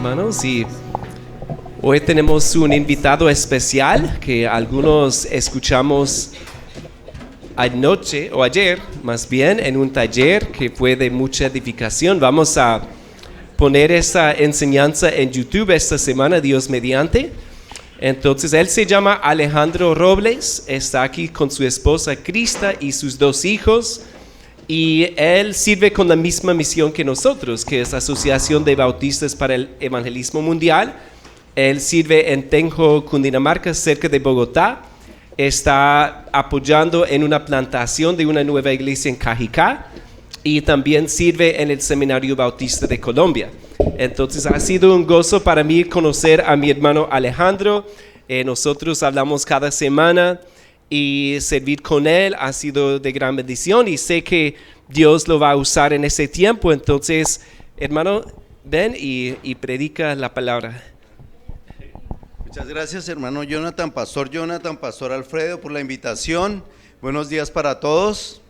hermanos, y hoy tenemos un invitado especial que algunos escuchamos anoche o ayer, más bien, en un taller que fue de mucha edificación. Vamos a poner esa enseñanza en YouTube esta semana, Dios mediante. Entonces, él se llama Alejandro Robles, está aquí con su esposa Krista y sus 2 hijos. Y él sirve con la misma misión que nosotros, que es Asociación de Bautistas para el Evangelismo Mundial. Él sirve en Tenjo, Cundinamarca, cerca de Bogotá. Está apoyando en una plantación de una nueva iglesia en Cajicá. Y también sirve en el Seminario Bautista de Colombia. Entonces ha sido un gozo para mí conocer a mi hermano Alejandro. Nosotros hablamos cada semana. Y servir con él ha sido de gran bendición y sé que Dios lo va a usar en ese tiempo. Entonces, hermano, ven y predica la palabra. Muchas gracias, hermano Pastor Alfredo, por la invitación. Buenos días para todos.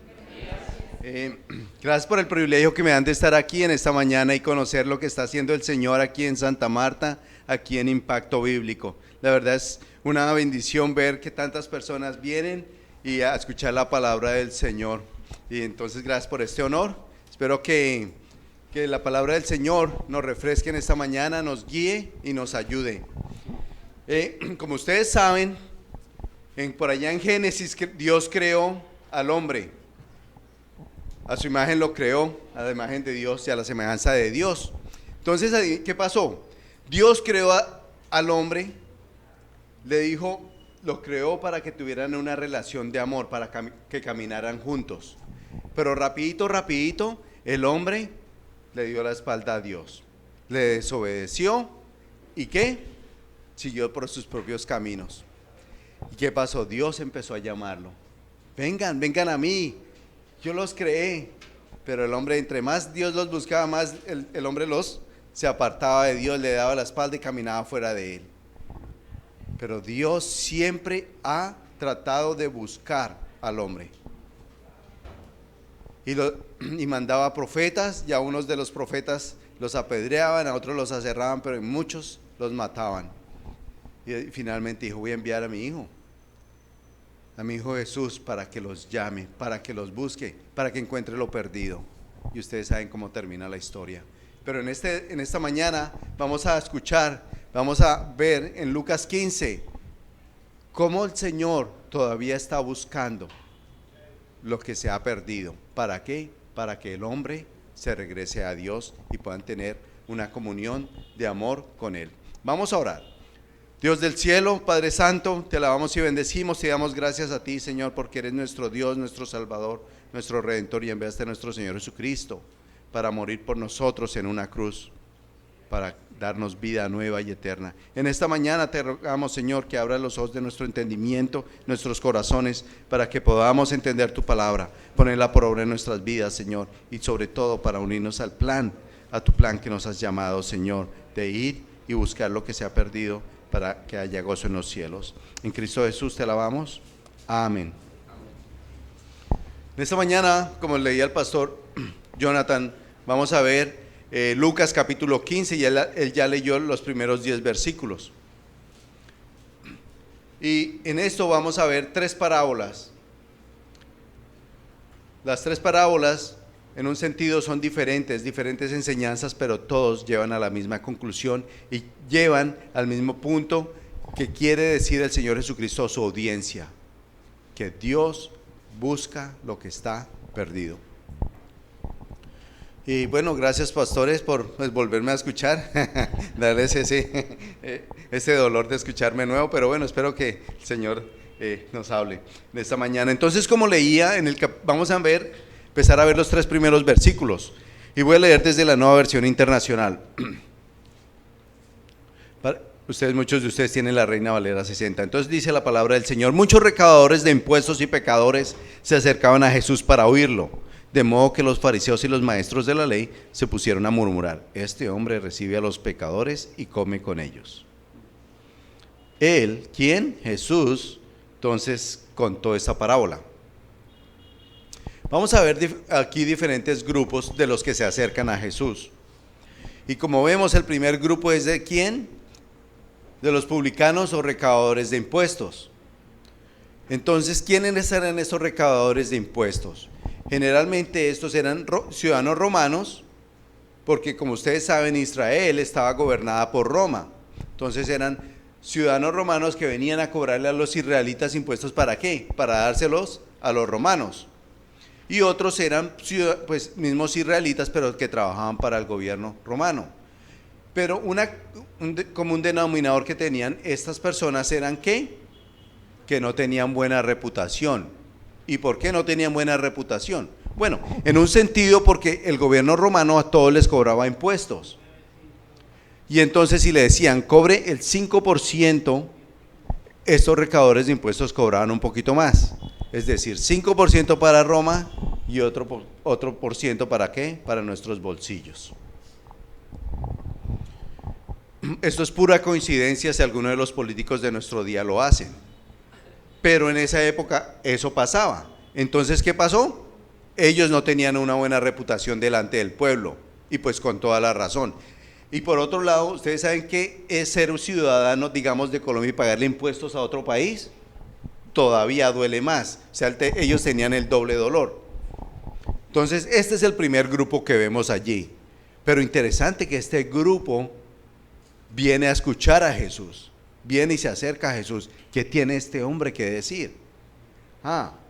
Gracias por el privilegio que me dan de estar aquí en esta mañana y conocer lo que está haciendo el Señor aquí en Santa Marta, aquí en Impacto Bíblico. La verdad es una bendición ver que tantas personas vienen y a escuchar la palabra del Señor. Y entonces gracias por este honor. Espero que la palabra del Señor nos refresque en esta mañana, nos guíe y nos ayude. Como ustedes saben, por allá en Génesis Dios creó al hombre. A su imagen lo creó, a la imagen de Dios y a la semejanza de Dios. Entonces, ¿qué pasó? Dios creó al hombre. Le dijo, lo creó para que tuvieran una relación de amor, para que caminaran juntos. Pero rapidito, el hombre le dio la espalda a Dios. Le desobedeció y ¿qué? Siguió por sus propios caminos. ¿Y qué pasó? Dios empezó a llamarlo. Vengan a mí, yo los creé. Pero el hombre, entre más Dios los buscaba, más el hombre se apartaba de Dios, le daba la espalda y caminaba fuera de él. Pero Dios siempre ha tratado de buscar al hombre. Y mandaba profetas, y a unos de los profetas los apedreaban, a otros los aserraban, pero muchos los mataban. Y finalmente dijo, voy a enviar a mi hijo Jesús, para que los llame, para que los busque, para que encuentre lo perdido. Y ustedes saben cómo termina la historia. Pero en esta mañana vamos a ver en Lucas 15 cómo el Señor todavía está buscando lo que se ha perdido. ¿Para qué? Para que el hombre se regrese a Dios y puedan tener una comunión de amor con Él. Vamos a orar. Dios del cielo, Padre Santo, te alabamos y bendecimos, te damos gracias a ti, Señor, porque eres nuestro Dios, nuestro Salvador, nuestro Redentor, y enviaste a nuestro Señor Jesucristo para morir por nosotros en una cruz, para darnos vida nueva y eterna. En esta mañana te rogamos, Señor, que abras los ojos de nuestro entendimiento, nuestros corazones, para que podamos entender tu palabra, ponerla por obra en nuestras vidas, Señor, y sobre todo para unirnos a tu plan que nos has llamado, Señor, de ir y buscar lo que se ha perdido, para que haya gozo en los cielos. En Cristo Jesús te alabamos. Amén. En esta mañana, como leía el pastor Jonathan, vamos a ver Lucas capítulo 15, y él ya leyó los primeros 10 versículos. Y en esto vamos a ver 3 parábolas. Las 3 parábolas, en un sentido, son diferentes enseñanzas, pero todos llevan a la misma conclusión y llevan al mismo punto que quiere decir el Señor Jesucristo a su audiencia: que Dios busca lo que está perdido. Y bueno, gracias pastores por volverme a escuchar, darles ese dolor de escucharme nuevo, pero bueno, espero que el Señor nos hable de esta mañana. Entonces, como leía, vamos a empezar a ver los 3 primeros versículos, y voy a leer desde la Nueva Versión Internacional. Muchos de ustedes tienen la Reina Valera 60. Entonces dice la palabra del Señor: muchos recaudadores de impuestos y pecadores se acercaban a Jesús para oírlo, de modo que los fariseos y los maestros de la ley se pusieron a murmurar: este hombre recibe a los pecadores y come con ellos. Él, ¿quién? Jesús, entonces contó esta parábola. Vamos a ver aquí diferentes grupos de los que se acercan a Jesús. Y como vemos, el primer grupo es de ¿quién? De los publicanos o recaudadores de impuestos. Entonces, ¿quiénes eran esos recaudadores de impuestos? Generalmente estos eran ciudadanos romanos, porque como ustedes saben, Israel estaba gobernada por Roma. Entonces eran ciudadanos romanos que venían a cobrarle a los israelitas impuestos, ¿para qué? Para dárselos a los romanos. Y otros eran pues mismos israelitas, pero que trabajaban para el gobierno romano. Pero un común denominador que tenían estas personas eran ¿qué? Que no tenían buena reputación. ¿Y por qué no tenían buena reputación? Bueno, en un sentido porque el gobierno romano a todos les cobraba impuestos. Y entonces si le decían, cobre el 5%, estos recaudadores de impuestos cobraban un poquito más. Es decir, 5% para Roma y otro por ciento ¿para qué? Para nuestros bolsillos. Esto es pura coincidencia si alguno de los políticos de nuestro día lo hacen. Pero en esa época eso pasaba. Entonces, ¿qué pasó? Ellos no tenían una buena reputación delante del pueblo, y pues con toda la razón. Y por otro lado, ¿ustedes saben qué es ser un ciudadano, digamos, de Colombia y pagarle impuestos a otro país? Todavía duele más. O sea, ellos tenían el doble dolor. Entonces, este es el primer grupo que vemos allí. Pero interesante que este grupo viene a escuchar a Jesús, viene y se acerca a Jesús. ¿Qué tiene este hombre que decir?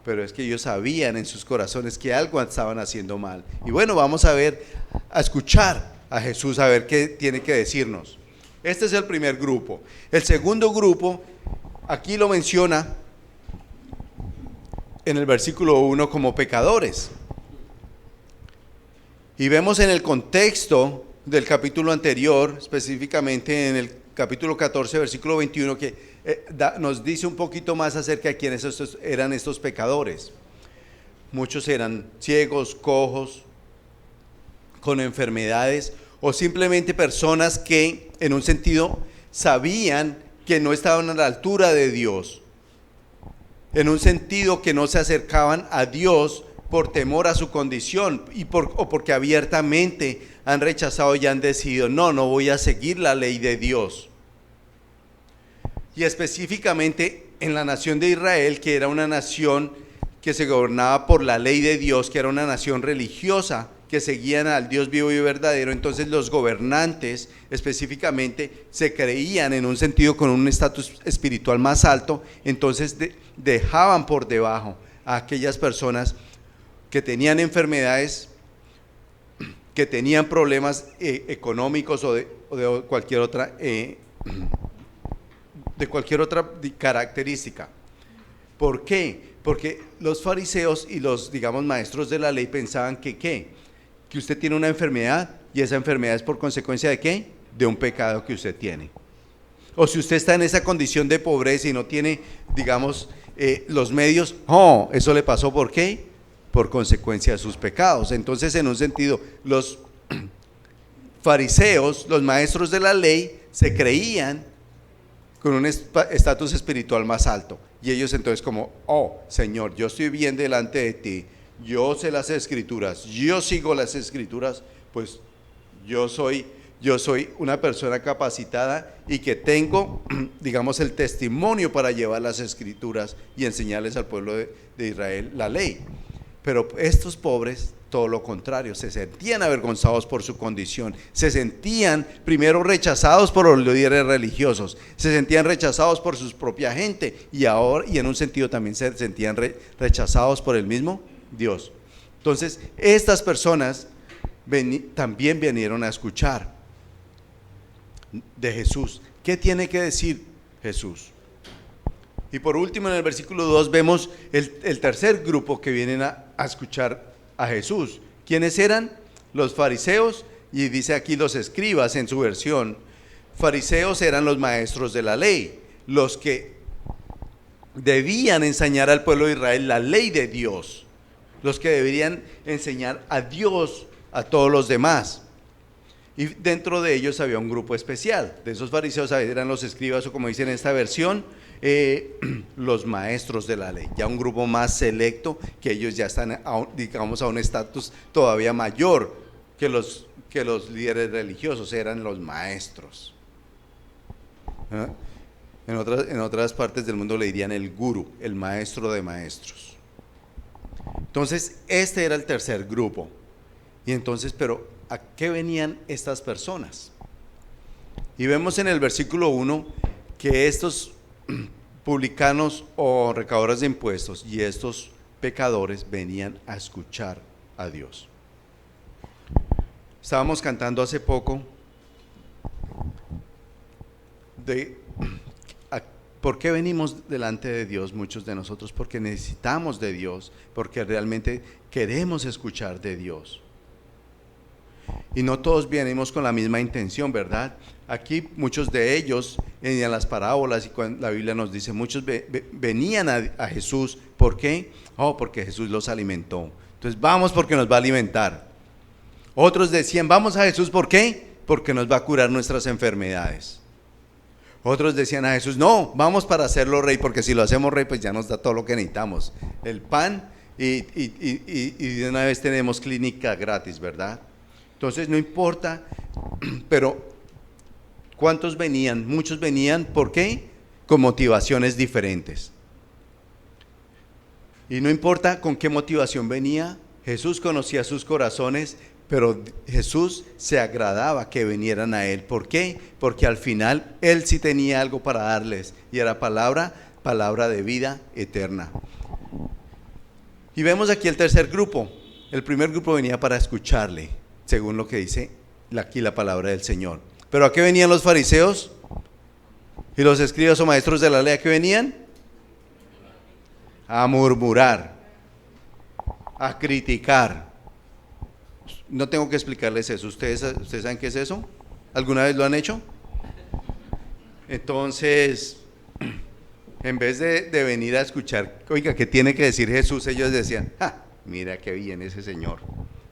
Pero es que ellos sabían en sus corazones que algo estaban haciendo mal. Y bueno, vamos a ver, a escuchar a Jesús, a ver qué tiene que decirnos. Este es el primer grupo. El segundo grupo, aquí lo menciona en el versículo 1 como pecadores. Y vemos en el contexto del capítulo anterior, específicamente en el capítulo 14, versículo 21, que nos dice un poquito más acerca de quiénes eran estos pecadores. Muchos eran ciegos, cojos, con enfermedades, o simplemente personas que en un sentido sabían que no estaban a la altura de Dios, en un sentido que no se acercaban a Dios por temor a su condición o porque abiertamente han rechazado y han decidido, no voy a seguir la ley de Dios. Y específicamente en la nación de Israel, que era una nación que se gobernaba por la ley de Dios, que era una nación religiosa, que seguían al Dios vivo y verdadero. Entonces los gobernantes específicamente se creían en un sentido con un estatus espiritual más alto, entonces dejaban por debajo a aquellas personas que tenían enfermedades, que tenían problemas económicos o de cualquier otra característica. ¿Por qué? Porque los fariseos y los, digamos, maestros de la ley pensaban que ¿qué? Que usted tiene una enfermedad y esa enfermedad es por consecuencia ¿de qué? De un pecado que usted tiene. O si usted está en esa condición de pobreza y no tiene, digamos, los medios, eso le pasó ¿por qué? Por consecuencia de sus pecados. Entonces, en un sentido, los fariseos, los maestros de la ley, se creían con un estatus espiritual más alto. Y ellos entonces como, Señor, yo estoy bien delante de ti, yo sé las escrituras, yo sigo las escrituras, pues yo soy una persona capacitada y que tengo, digamos, el testimonio para llevar las escrituras y enseñarles al pueblo de Israel la ley. Pero estos pobres, todo lo contrario, se sentían avergonzados por su condición, se sentían primero rechazados por los líderes religiosos, se sentían rechazados por su propia gente y en un sentido también se sentían rechazados por el mismo Dios. Entonces, estas personas también vinieron a escuchar de Jesús. ¿Qué tiene que decir Jesús? Y por último, en el versículo 2 vemos el tercer grupo que vienen a escuchar a Jesús. ¿Quiénes eran? Los fariseos, y dice aquí los escribas en su versión. Fariseos eran los maestros de la ley, los que debían enseñar al pueblo de Israel la ley de Dios, los que deberían enseñar a Dios a todos los demás. Y dentro de ellos había un grupo especial. De esos fariseos eran los escribas, o como dice en esta versión, los maestros de la ley, ya un grupo más selecto, que ellos ya están, digamos, a un estatus todavía mayor que los que los líderes religiosos, eran los maestros. ¿Ah? En otras partes del mundo le dirían el gurú, el maestro de maestros. Entonces, este era el tercer grupo. Y entonces, pero ¿a qué venían estas personas? Y vemos en el versículo 1 que estos publicanos o recaudadores de impuestos y estos pecadores venían a escuchar a Dios. Estábamos cantando hace poco de ¿por qué venimos delante de Dios muchos de nosotros? Porque necesitamos de Dios, porque realmente queremos escuchar de Dios. Y no todos venimos con la misma intención, ¿verdad? Aquí muchos de ellos, en las parábolas y cuando la Biblia nos dice, muchos venían a Jesús. ¿Por qué? Porque Jesús los alimentó. Entonces vamos porque nos va a alimentar. Otros decían, vamos a Jesús, ¿por qué? Porque nos va a curar nuestras enfermedades. Otros decían a Jesús, no, vamos para hacerlo rey, porque si lo hacemos rey, pues ya nos da todo lo que necesitamos. El pan y de una vez tenemos clínica gratis, ¿verdad? Entonces no importa, pero ¿cuántos venían? Muchos venían, ¿por qué? Con motivaciones diferentes. Y no importa con qué motivación venía, Jesús conocía sus corazones, pero Jesús se agradaba que vinieran a Él. ¿Por qué? Porque al final Él sí tenía algo para darles, y era palabra de vida eterna. Y vemos aquí el tercer grupo. El primer grupo venía para escucharle, según lo que dice aquí la palabra del Señor. ¿Pero a qué venían los fariseos? ¿Y los escribas o maestros de la ley a qué venían? A murmurar, a criticar. No tengo que explicarles eso. ¿Ustedes saben qué es eso? ¿Alguna vez lo han hecho? Entonces, en vez de venir a escuchar, oiga, ¿qué tiene que decir Jesús? Ellos decían, mira qué bien ese señor,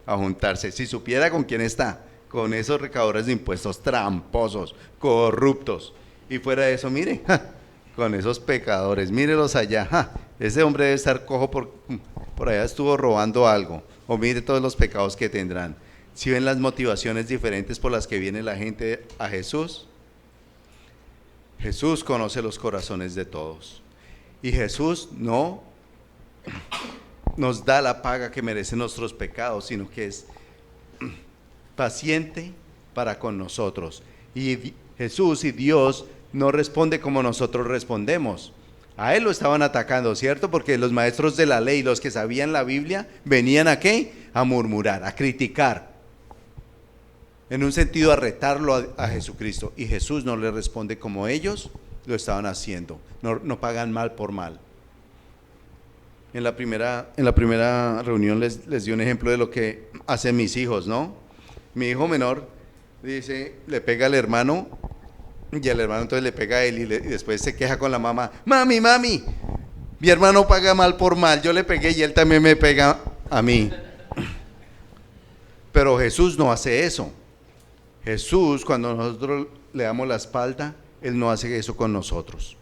a juntarse. Si supiera con quién está, con esos recaudadores de impuestos tramposos, corruptos. Y fuera de eso, mire, con esos pecadores, mírelos allá. Ese hombre debe estar cojo, por allá estuvo robando algo. O mire todos los pecados que tendrán. Si ven las motivaciones diferentes por las que viene la gente a Jesús, Jesús conoce los corazones de todos. Y Jesús no nos da la paga que merecen nuestros pecados, sino que es paciente para con nosotros. Y Jesús y Dios no responde como nosotros respondemos. A Él lo estaban atacando, ¿cierto? Porque los maestros de la ley, los que sabían la Biblia, venían ¿a qué? A murmurar, a criticar. En un sentido, a retarlo a Jesucristo. Y Jesús no le responde como ellos lo estaban haciendo. No pagan mal por mal. En la primera reunión les di un ejemplo de lo que hacen mis hijos, ¿no? Mi hijo menor dice, le pega al hermano, y el hermano entonces le pega a él y después se queja con la mamá. Mami, mi hermano paga mal por mal, yo le pegué y él también me pega a mí. Pero Jesús no hace eso. Jesús, cuando nosotros le damos la espalda, Él no hace eso con nosotros.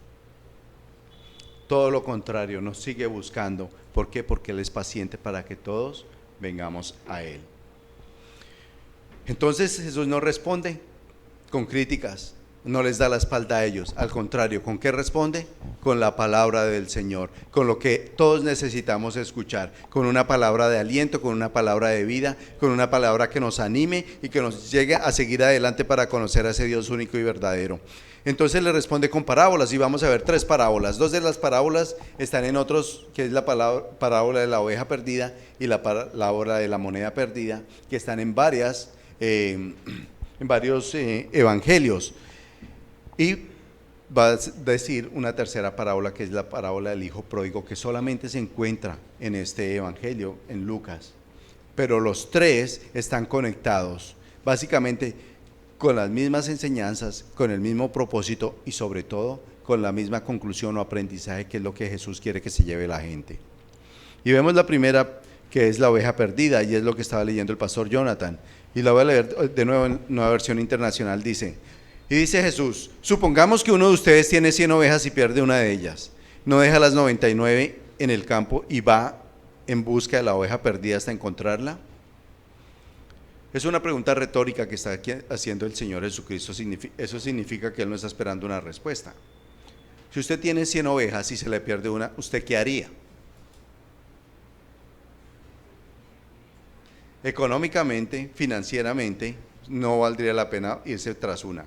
Todo lo contrario, nos sigue buscando. ¿Por qué? Porque Él es paciente para que todos vengamos a Él. Entonces Jesús no responde con críticas, no les da la espalda a ellos. Al contrario, ¿con qué responde? Con la palabra del Señor, con lo que todos necesitamos escuchar, con una palabra de aliento, con una palabra de vida, con una palabra que nos anime y que nos llegue a seguir adelante para conocer a ese Dios único y verdadero. Entonces le responde con parábolas, y vamos a ver 3 parábolas. 2 de las parábolas están en otros, que es la parábola de la oveja perdida y la parábola de la moneda perdida, que están en varios evangelios. Y va a decir una tercera parábola, que es la parábola del hijo pródigo, que solamente se encuentra en este evangelio, en Lucas. Pero los 3 están conectados, básicamente con las mismas enseñanzas, con el mismo propósito y sobre todo con la misma conclusión o aprendizaje, que es lo que Jesús quiere que se lleve la gente. Y vemos la primera, que es la oveja perdida, y es lo que estaba leyendo el pastor Jonathan. Y la voy a leer de nuevo en Nueva Versión Internacional. Dice Jesús: supongamos que uno de ustedes tiene 100 ovejas y pierde una de ellas. ¿No deja las 99 en el campo y va en busca de la oveja perdida hasta encontrarla? Es una pregunta retórica que está aquí haciendo el Señor Jesucristo. Eso significa que Él no está esperando una respuesta. Si usted tiene 100 ovejas y se le pierde una, ¿usted qué haría? Económicamente, financieramente, no valdría la pena irse tras una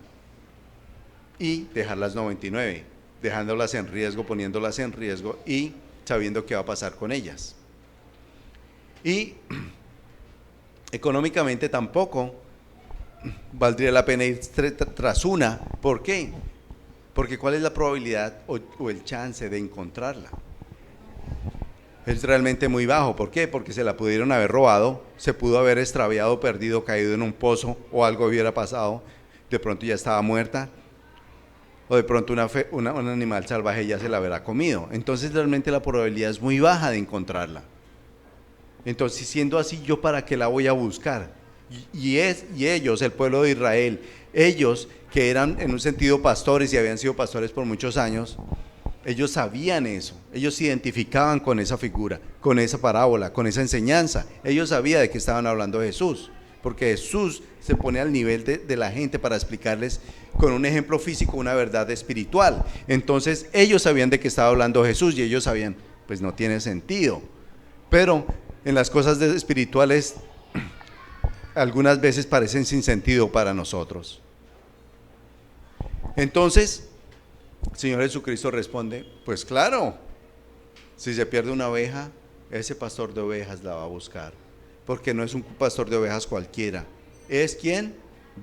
y dejar las 99, dejándolas en riesgo, poniéndolas en riesgo y sabiendo qué va a pasar con ellas. Y económicamente tampoco valdría la pena ir tras una. ¿Por qué? Porque ¿cuál es la probabilidad o el chance de encontrarla? Es realmente muy bajo. ¿Por qué? Porque se la pudieron haber robado, se pudo haber extraviado, perdido, caído en un pozo o algo hubiera pasado, de pronto ya estaba muerta, o de pronto un animal salvaje ya se la habrá comido. Entonces realmente la probabilidad es muy baja de encontrarla. Entonces, siendo así, ¿yo para qué la voy a buscar? Y ellos, el pueblo de Israel, ellos que eran en un sentido pastores y habían sido pastores por muchos años, ellos sabían eso, ellos se identificaban con esa figura, con esa parábola, con esa enseñanza. Ellos sabían de qué estaban hablando de Jesús, porque Jesús se pone al nivel de la gente para explicarles con un ejemplo físico una verdad espiritual. Entonces ellos sabían de qué estaba hablando Jesús y ellos sabían, pues no tiene sentido. Pero en las cosas espirituales algunas veces parecen sin sentido para nosotros. Entonces el Señor Jesucristo responde, pues claro, si se pierde una oveja, ese pastor de ovejas la va a buscar, porque no es un pastor de ovejas cualquiera. ¿Es quién?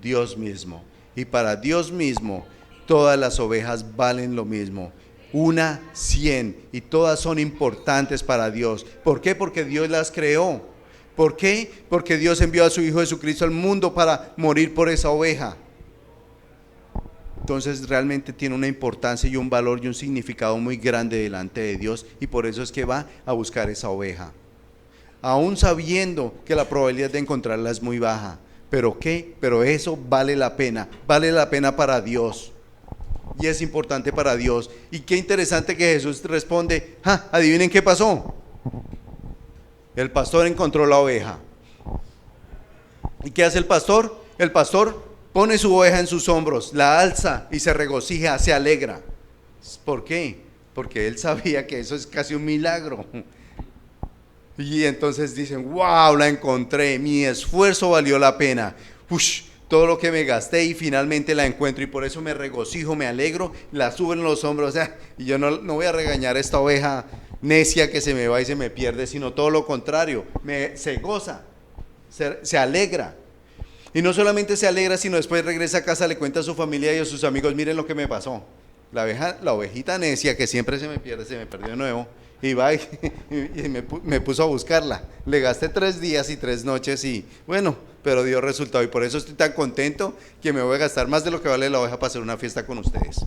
Dios mismo. Y para Dios mismo todas las ovejas valen lo mismo, 100, y todas son importantes para Dios. ¿Por qué? Porque Dios las creó. ¿Por qué? Porque Dios envió a su Hijo Jesucristo al mundo para morir por esa oveja. Entonces realmente tiene una importancia y un valor y un significado muy grande delante de Dios, y por eso es que va a buscar esa oveja, aún sabiendo que la probabilidad de encontrarla es muy baja. ¿Pero qué? Pero eso vale la pena para Dios, y es importante para Dios. Y qué interesante que Jesús responde, adivinen qué pasó. El pastor encontró la oveja. ¿Y qué hace el pastor? El pastor pone su oveja en sus hombros, la alza y se regocija, se alegra. ¿Por qué? Porque él sabía que eso es casi un milagro. Y entonces dicen, wow, la encontré, mi esfuerzo valió la pena. Todo lo que me gasté y finalmente la encuentro, y por eso me regocijo, me alegro, la subo en los hombros. Y yo no voy a regañar a esta oveja necia que se me va y se me pierde, sino todo lo contrario, se goza, se alegra. Y no solamente se alegra, sino después regresa a casa, le cuenta a su familia y a sus amigos, miren lo que me pasó. La ovejita necia que siempre se me pierde, se me perdió de nuevo, y va y me puso a buscarla. Le gasté 3 días y 3 noches y bueno, pero dio resultado, y por eso estoy tan contento que me voy a gastar más de lo que vale la oveja para hacer una fiesta con ustedes.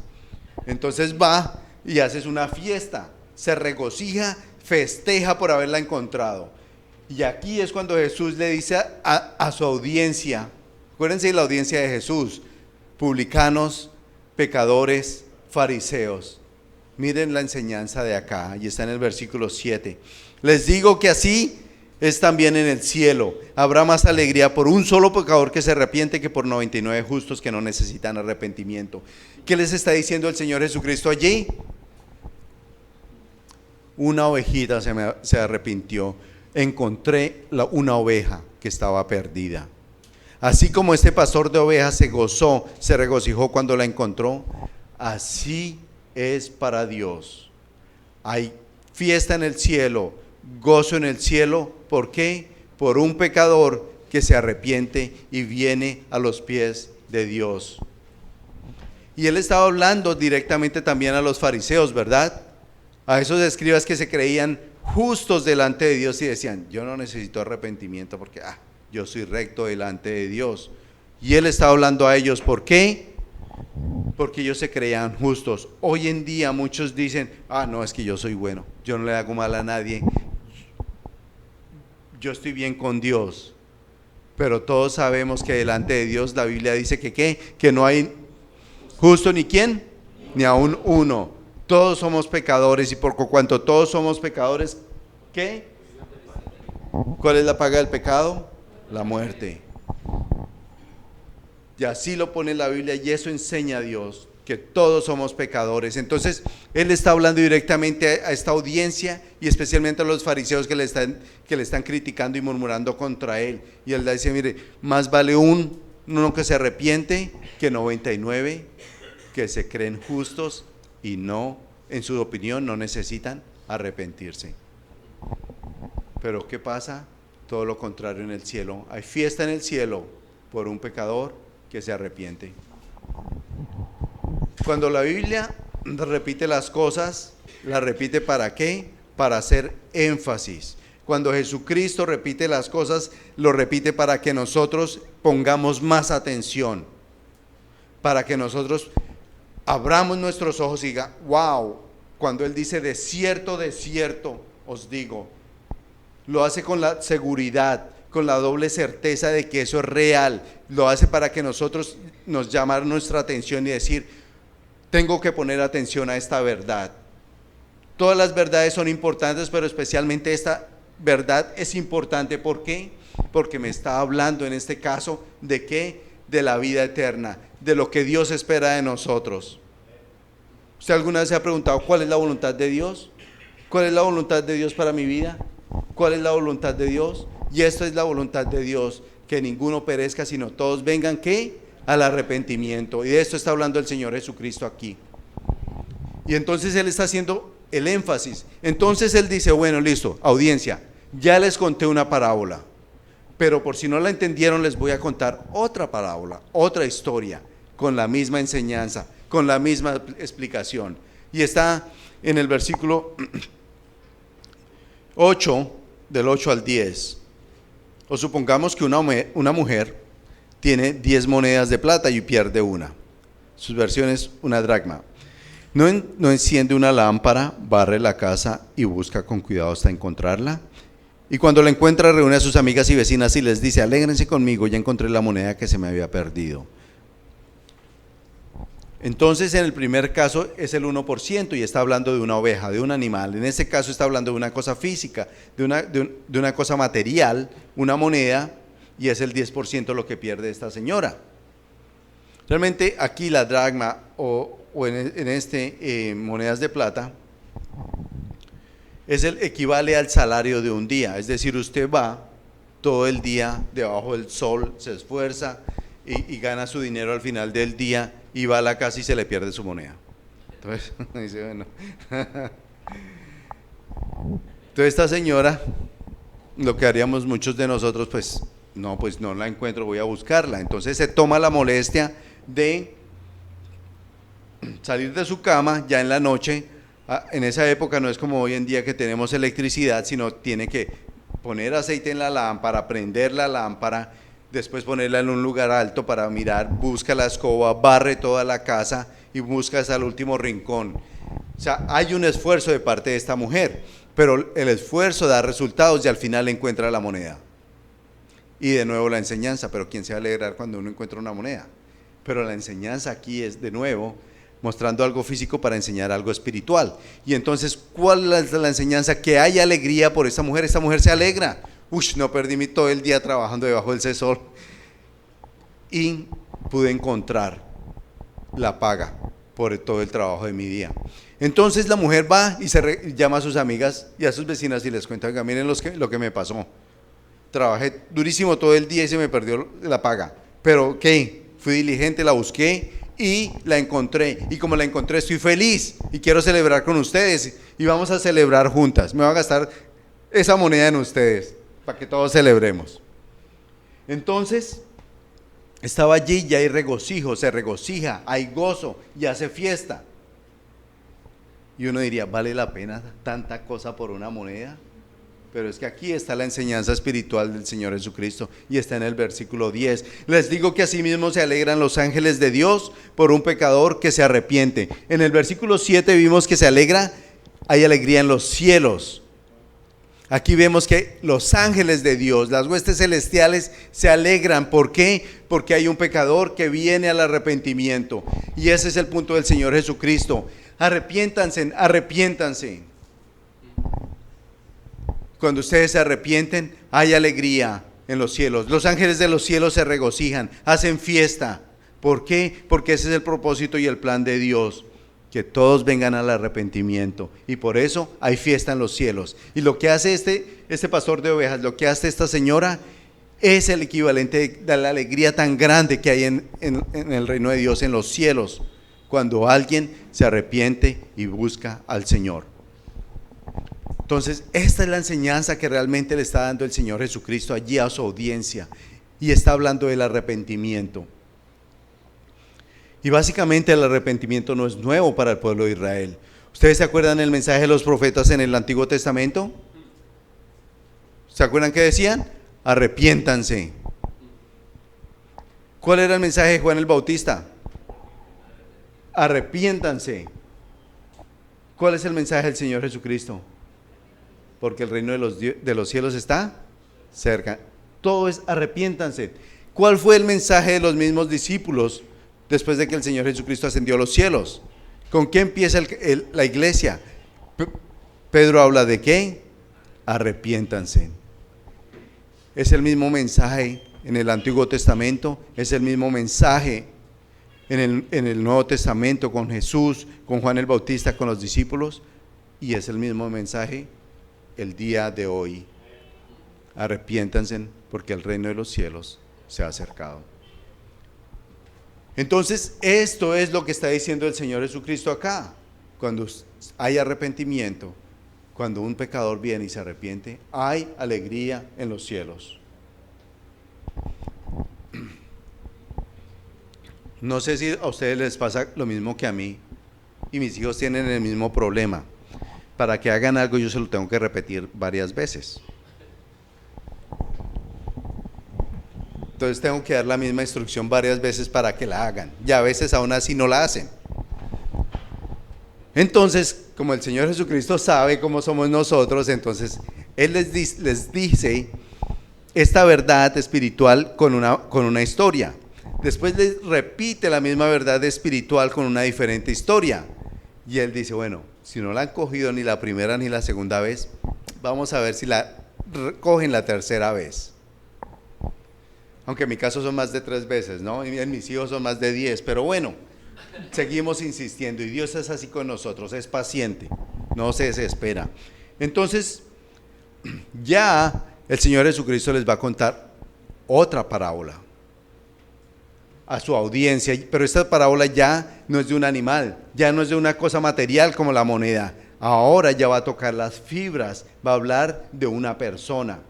Entonces va y haces una fiesta, se regocija, festeja por haberla encontrado. Y aquí es cuando Jesús le dice a su audiencia, acuérdense de la audiencia de Jesús, publicanos, pecadores, fariseos. Miren la enseñanza de acá, y está en el versículo 7. Les digo que así es también en el cielo. Habrá más alegría por un solo pecador que se arrepiente que por 99 justos que no necesitan arrepentimiento. ¿Qué les está diciendo el Señor Jesucristo allí? Una ovejita se arrepintió. Encontré una oveja que estaba perdida. Así como este pastor de ovejas se gozó, se regocijó cuando la encontró, así es para Dios. Hay fiesta en el cielo, gozo en el cielo. ¿Por qué? Por un pecador que se arrepiente y viene a los pies de Dios. Y él estaba hablando directamente también a los fariseos, ¿verdad? A esos escribas que se creían justos delante de Dios y decían, yo no necesito arrepentimiento porque yo soy recto delante de Dios. Y él estaba hablando a ellos, ¿por qué? Porque ellos se creían justos. Hoy en día muchos dicen, no, es que yo soy bueno, yo no le hago mal a nadie, yo estoy bien con Dios. Pero todos sabemos que delante de Dios la Biblia dice que no hay justo ni quién, ni aún uno. Todos somos pecadores, y por cuanto todos somos pecadores, ¿qué? ¿Cuál es la paga del pecado? La muerte. Y así lo pone la Biblia y eso enseña a Dios, que todos somos pecadores. Entonces, Él está hablando directamente a esta audiencia y especialmente a los fariseos que le están criticando y murmurando contra Él. Y Él dice, mire, más vale uno que se arrepiente que 99 que se creen justos y no, en su opinión, no necesitan arrepentirse. Pero ¿qué pasa? Todo lo contrario en el cielo. Hay fiesta en el cielo por un pecador que se arrepiente. Cuando la Biblia repite las cosas, ¿la repite para qué? Para hacer énfasis. Cuando Jesucristo repite las cosas, lo repite para que nosotros pongamos más atención, para que nosotros abramos nuestros ojos y diga, wow, cuando Él dice de cierto os digo, lo hace con la seguridad, con la doble certeza de que eso es real, lo hace para que nosotros nos llamar nuestra atención y decir, tengo que poner atención a esta verdad. Todas las verdades son importantes, pero especialmente esta verdad es importante. ¿Por qué? Porque me está hablando en este caso de qué, de la vida eterna, de lo que Dios espera de nosotros. ¿Usted alguna vez se ha preguntado cuál es la voluntad de Dios? ¿Cuál es la voluntad de Dios para mi vida? ¿Cuál es la voluntad de Dios? Y esto es la voluntad de Dios, que ninguno perezca, sino todos vengan, ¿qué? Al arrepentimiento. Y de esto está hablando el Señor Jesucristo aquí. Y entonces Él está haciendo el énfasis. Entonces Él dice, bueno, listo, audiencia, ya les conté una parábola, pero por si no la entendieron les voy a contar otra parábola, otra historia, con la misma enseñanza, con la misma explicación. Y está en el versículo 8, del 8 al 10. O supongamos que una mujer tiene 10 monedas de plata y pierde una. Sus versiones, una dracma. No enciende una lámpara, barre la casa y busca con cuidado hasta encontrarla. Y cuando la encuentra, reúne a sus amigas y vecinas y les dice, alégrense conmigo, ya encontré la moneda que se me había perdido. Entonces, en el primer caso es el 1% y está hablando de una oveja, de un animal. En este caso está hablando de una cosa física, de una cosa material, una moneda, y es el 10% lo que pierde esta señora. Realmente aquí la dracma o en monedas de plata equivale al salario de un día. Es decir, usted va todo el día debajo del sol, se esfuerza y gana su dinero al final del día y va a la casa y se le pierde su moneda. Entonces, dice, bueno. Entonces esta señora, lo que haríamos muchos de nosotros, pues no la encuentro, voy a buscarla. Entonces se toma la molestia de salir de su cama ya en la noche. En esa época no es como hoy en día que tenemos electricidad, sino tiene que poner aceite en la lámpara, prender la lámpara, después ponerla en un lugar alto para mirar, busca la escoba, barre toda la casa y busca hasta el último rincón. O sea, hay un esfuerzo de parte de esta mujer, pero el esfuerzo da resultados y al final encuentra la moneda. Y de nuevo la enseñanza, pero ¿quién se va a alegrar cuando uno encuentra una moneda? Pero la enseñanza aquí es de nuevo mostrando algo físico para enseñar algo espiritual. Y entonces, ¿cuál es la enseñanza? Que hay alegría por esta mujer se alegra. No perdí todo el día trabajando debajo del sol y pude encontrar la paga por todo el trabajo de mi día. Entonces la mujer va y llama a sus amigas y a sus vecinas y les cuenta, oiga, miren lo que me pasó. Trabajé durísimo todo el día y se me perdió la paga. Pero ¿qué? Fui diligente, la busqué y la encontré. Y como la encontré, estoy feliz y quiero celebrar con ustedes. Y vamos a celebrar juntas. Me voy a gastar esa moneda en ustedes para que todos celebremos. Entonces, estaba allí y hay regocijo, se regocija, hay gozo y hace fiesta. Y uno diría, ¿vale la pena tanta cosa por una moneda? Pero es que aquí está la enseñanza espiritual del Señor Jesucristo y está en el versículo 10. Les digo que asimismo se alegran los ángeles de Dios por un pecador que se arrepiente. En el versículo 7 vimos que hay alegría en los cielos. Aquí vemos que los ángeles de Dios, las huestes celestiales, se alegran. ¿Por qué? Porque hay un pecador que viene al arrepentimiento. Y ese es el punto del Señor Jesucristo. Arrepiéntanse, arrepiéntanse. Cuando ustedes se arrepienten, hay alegría en los cielos. Los ángeles de los cielos se regocijan, hacen fiesta. ¿Por qué? Porque ese es el propósito y el plan de Dios, que todos vengan al arrepentimiento, y por eso hay fiesta en los cielos. Y lo que hace este pastor de ovejas, lo que hace esta señora, es el equivalente de la alegría tan grande que hay en el reino de Dios, en los cielos, cuando alguien se arrepiente y busca al Señor. Entonces, esta es la enseñanza que realmente le está dando el Señor Jesucristo allí a su audiencia, y está hablando del arrepentimiento. Y básicamente el arrepentimiento no es nuevo para el pueblo de Israel. ¿Ustedes se acuerdan del mensaje de los profetas en el Antiguo Testamento? ¿Se acuerdan qué decían? Arrepiéntanse. ¿Cuál era el mensaje de Juan el Bautista? Arrepiéntanse. ¿Cuál es el mensaje del Señor Jesucristo? Porque el reino de los cielos está cerca. Todo es arrepiéntanse. ¿Cuál fue el mensaje de los mismos discípulos después de que el Señor Jesucristo ascendió a los cielos? ¿Con qué empieza la iglesia? Pedro habla de ¿qué? Arrepiéntanse. Es el mismo mensaje en el Antiguo Testamento, es el mismo mensaje en el Nuevo Testamento con Jesús, con Juan el Bautista, con los discípulos, y es el mismo mensaje el día de hoy. Arrepiéntanse porque el reino de los cielos se ha acercado. Entonces, esto es lo que está diciendo el Señor Jesucristo acá. Cuando hay arrepentimiento, cuando un pecador viene y se arrepiente, hay alegría en los cielos. No sé si a ustedes les pasa lo mismo que a mí, y mis hijos tienen el mismo problema. Para que hagan algo yo se lo tengo que repetir varias veces. Entonces tengo que dar la misma instrucción varias veces para que la hagan, y a veces aún así no la hacen. Entonces, como el Señor Jesucristo sabe cómo somos nosotros, entonces Él les dice esta verdad espiritual con una historia. Después les repite la misma verdad espiritual con una diferente historia. Y Él dice, bueno, si no la han cogido ni la primera ni la segunda vez, vamos a ver si la cogen la tercera vez. Aunque en mi caso son más de 3 veces, ¿no? Y en mis hijos son más de 10, pero bueno, seguimos insistiendo, y Dios es así con nosotros, es paciente, no se desespera. Entonces, ya el Señor Jesucristo les va a contar otra parábola a su audiencia, pero esta parábola ya no es de un animal, ya no es de una cosa material como la moneda, ahora ya va a tocar las fibras, va a hablar de una persona.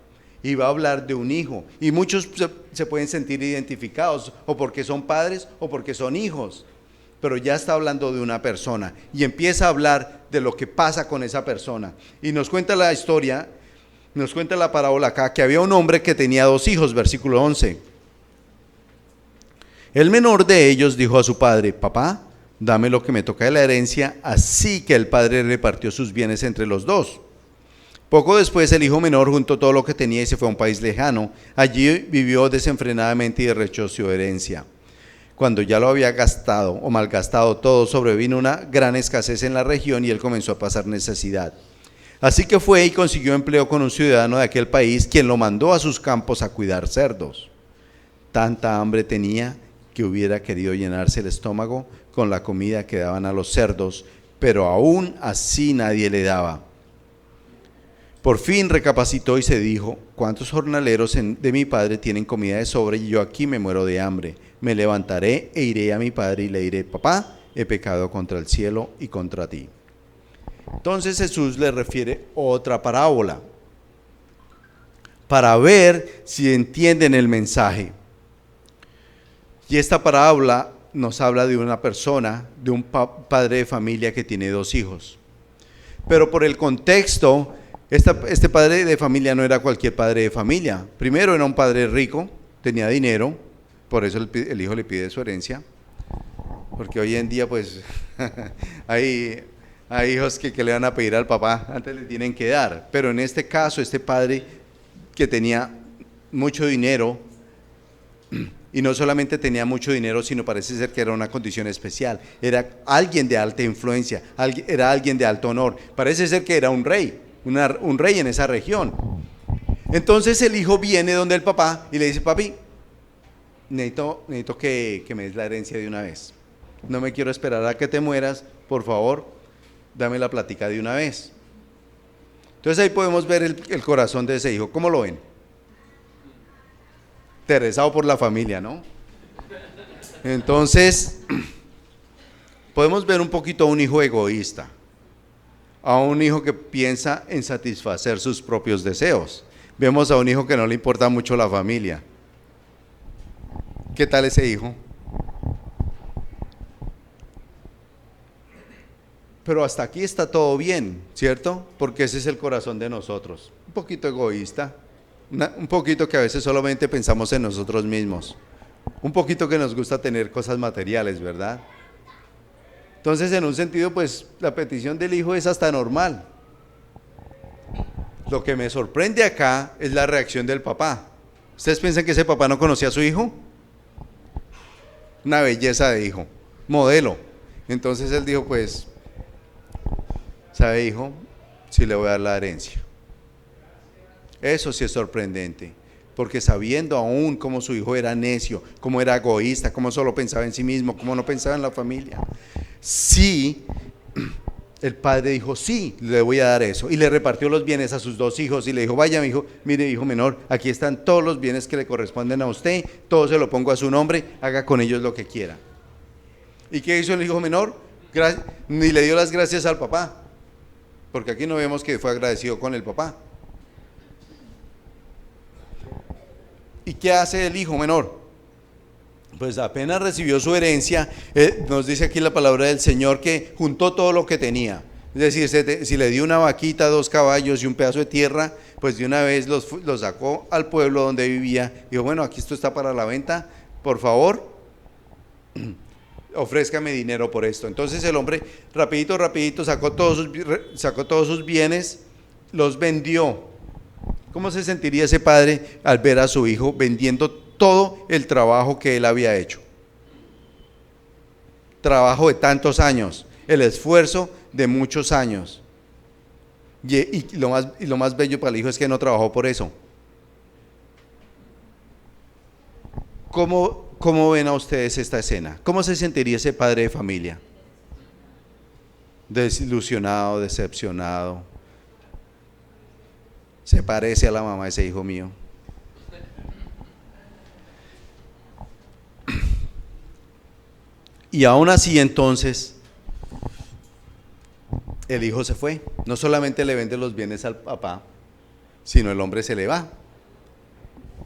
Y va a hablar de un hijo, y muchos se pueden sentir identificados, o porque son padres o porque son hijos, pero ya está hablando de una persona, y empieza a hablar de lo que pasa con esa persona, y nos cuenta la historia, nos cuenta la parábola acá, que había un hombre que tenía 2 hijos, versículo 11. El menor de ellos dijo a su padre, papá, dame lo que me toca de la herencia, así que el padre repartió sus bienes entre los 2. Poco después el hijo menor juntó todo lo que tenía y se fue a un país lejano. Allí vivió desenfrenadamente y derrochó su herencia. Cuando ya lo había gastado o malgastado todo, sobrevino una gran escasez en la región y él comenzó a pasar necesidad. Así que fue y consiguió empleo con un ciudadano de aquel país, quien lo mandó a sus campos a cuidar cerdos. Tanta hambre tenía que hubiera querido llenarse el estómago con la comida que daban a los cerdos, pero aún así nadie le daba. Por fin recapacitó y se dijo, ¿cuántos jornaleros de mi padre tienen comida de sobra y yo aquí me muero de hambre? Me levantaré e iré a mi padre y le diré, papá, he pecado contra el cielo y contra ti. Entonces Jesús le refiere otra parábola para ver si entienden el mensaje. Y esta parábola nos habla de una persona, de un padre de familia que tiene 2 hijos. Pero por el contexto, este padre de familia no era cualquier padre de familia. Primero era un padre rico, tenía dinero, por eso el hijo le pide su herencia. Porque hoy en día pues hay hijos que le van a pedir al papá, antes le tienen que dar. Pero en este caso, este padre que tenía mucho dinero, y no solamente tenía mucho dinero, sino parece ser que era una condición especial. Era alguien de alta influencia, era alguien de alto honor. Parece ser que era un rey. Un rey en esa región. Entonces el hijo viene donde el papá y le dice, papi, necesito que me des la herencia de una vez. No me quiero esperar a que te mueras, por favor, dame la plática de una vez. Entonces ahí podemos ver el corazón de ese hijo. ¿Cómo lo ven? Interesado por la familia, ¿no? Entonces, podemos ver un poquito a un hijo egoísta, a un hijo que piensa en satisfacer sus propios deseos. Vemos a un hijo que no le importa mucho la familia. ¿Qué tal ese hijo? Pero hasta aquí está todo bien, ¿cierto? Porque ese es el corazón de nosotros. Un poquito egoísta, un poquito que a veces solamente pensamos en nosotros mismos. Un poquito que nos gusta tener cosas materiales, ¿verdad? Entonces, en un sentido, pues, la petición del hijo es hasta normal. Lo que me sorprende acá es la reacción del papá. ¿Ustedes piensan que ese papá no conocía a su hijo? Una belleza de hijo, modelo. Entonces él dijo, pues, ¿sabe, hijo? Sí le voy a dar la herencia. Eso sí es sorprendente, porque sabiendo aún cómo su hijo era necio, cómo era egoísta, cómo solo pensaba en sí mismo, cómo no pensaba en la familia, sí, el padre dijo, sí, le voy a dar eso, y le repartió los bienes a sus dos hijos, y le dijo, vaya mi hijo, mire hijo menor, aquí están todos los bienes que le corresponden a usted, todo se lo pongo a su nombre, haga con ellos lo que quiera. ¿Y qué hizo el hijo menor? Ni le dio las gracias al papá, porque aquí no vemos que fue agradecido con el papá. ¿Y qué hace el hijo menor? Pues apenas recibió su herencia, nos dice aquí la palabra del Señor que juntó todo lo que tenía. Es decir, si le dio una vaquita, 2 caballos y un pedazo de tierra, pues de una vez los sacó al pueblo donde vivía. Dijo, bueno, aquí esto está para la venta, por favor, ofrézcame dinero por esto. Entonces el hombre rapidito sacó todos sus bienes, los vendió. ¿Cómo se sentiría ese padre al ver a su hijo vendiendo todo el trabajo que él había hecho? Trabajo de tantos años, el esfuerzo de muchos años. Y lo más bello para el hijo es que no trabajó por eso. ¿Cómo ven a ustedes esta escena? ¿Cómo se sentiría ese padre de familia? Desilusionado, decepcionado. Se parece a la mamá de ese hijo mío. Y aún así entonces, el hijo se fue. No solamente le vende los bienes al papá, sino el hombre se le va.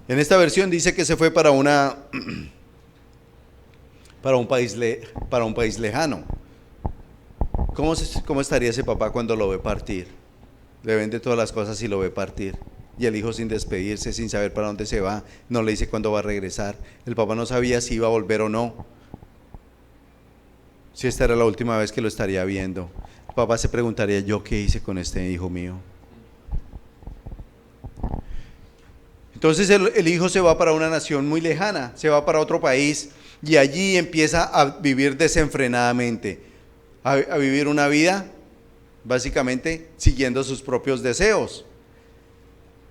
En esta versión dice que se fue para un país lejano. ¿Cómo estaría ese papá cuando lo ve partir? Le vende todas las cosas y lo ve partir. Y el hijo sin despedirse, sin saber para dónde se va, no le dice cuándo va a regresar. El papá no sabía si iba a volver o no, si esta era la última vez que lo estaría viendo. El papá se preguntaría, ¿yo qué hice con este hijo mío? Entonces el hijo se va para una nación muy lejana, se va para otro país y allí empieza a vivir desenfrenadamente, a vivir una vida básicamente siguiendo sus propios deseos.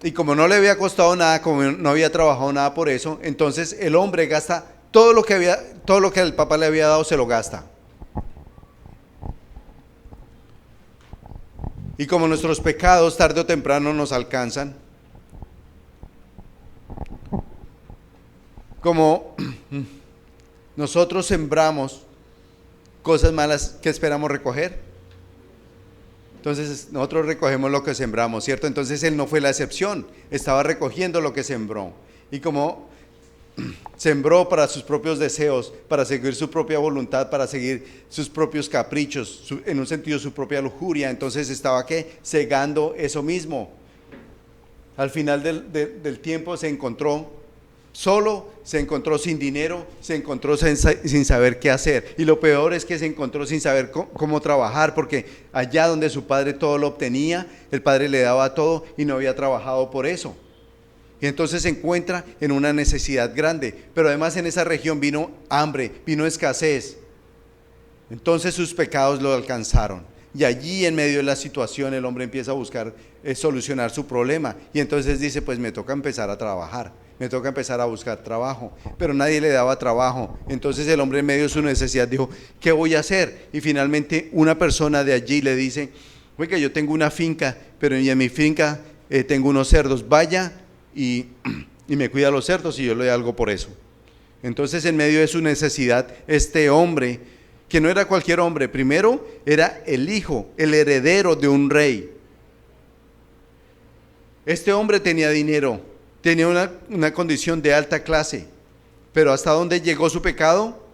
Y como no le había costado nada, como no había trabajado nada por eso, entonces el hombre gasta todo lo que el papá le había dado, se lo gasta. Y como nuestros pecados tarde o temprano nos alcanzan, como nosotros sembramos cosas malas, ¿qué esperamos recoger? Entonces nosotros recogemos lo que sembramos, ¿cierto? Entonces él no fue la excepción, estaba recogiendo lo que sembró. Y como sembró para sus propios deseos, para seguir su propia voluntad, para seguir sus propios caprichos, en un sentido su propia lujuria, entonces estaba ¿qué? Cegando eso mismo. Al final del tiempo se encontró solo, se encontró sin dinero, se encontró sin saber qué hacer. Y lo peor es que se encontró sin saber cómo trabajar, porque allá donde su padre todo lo obtenía, el padre le daba todo y no había trabajado por eso. Y entonces se encuentra en una necesidad grande, pero además en esa región vino hambre, vino escasez. Entonces sus pecados lo alcanzaron. Y allí en medio de la situación el hombre empieza a buscar solucionar su problema. Y entonces dice, pues me toca empezar a trabajar. me toca empezar a buscar trabajo, pero nadie le daba trabajo. Entonces el hombre en medio de su necesidad dijo, ¿qué voy a hacer? Y finalmente una persona de allí le dice, oiga, yo tengo una finca, pero en mi finca tengo unos cerdos, vaya y me cuida los cerdos y yo le doy algo por eso. Entonces en medio de su necesidad, este hombre, que no era cualquier hombre, primero era el hijo, el heredero de un rey. Este hombre tenía dinero, tenía una condición de alta clase, pero hasta donde llegó su pecado,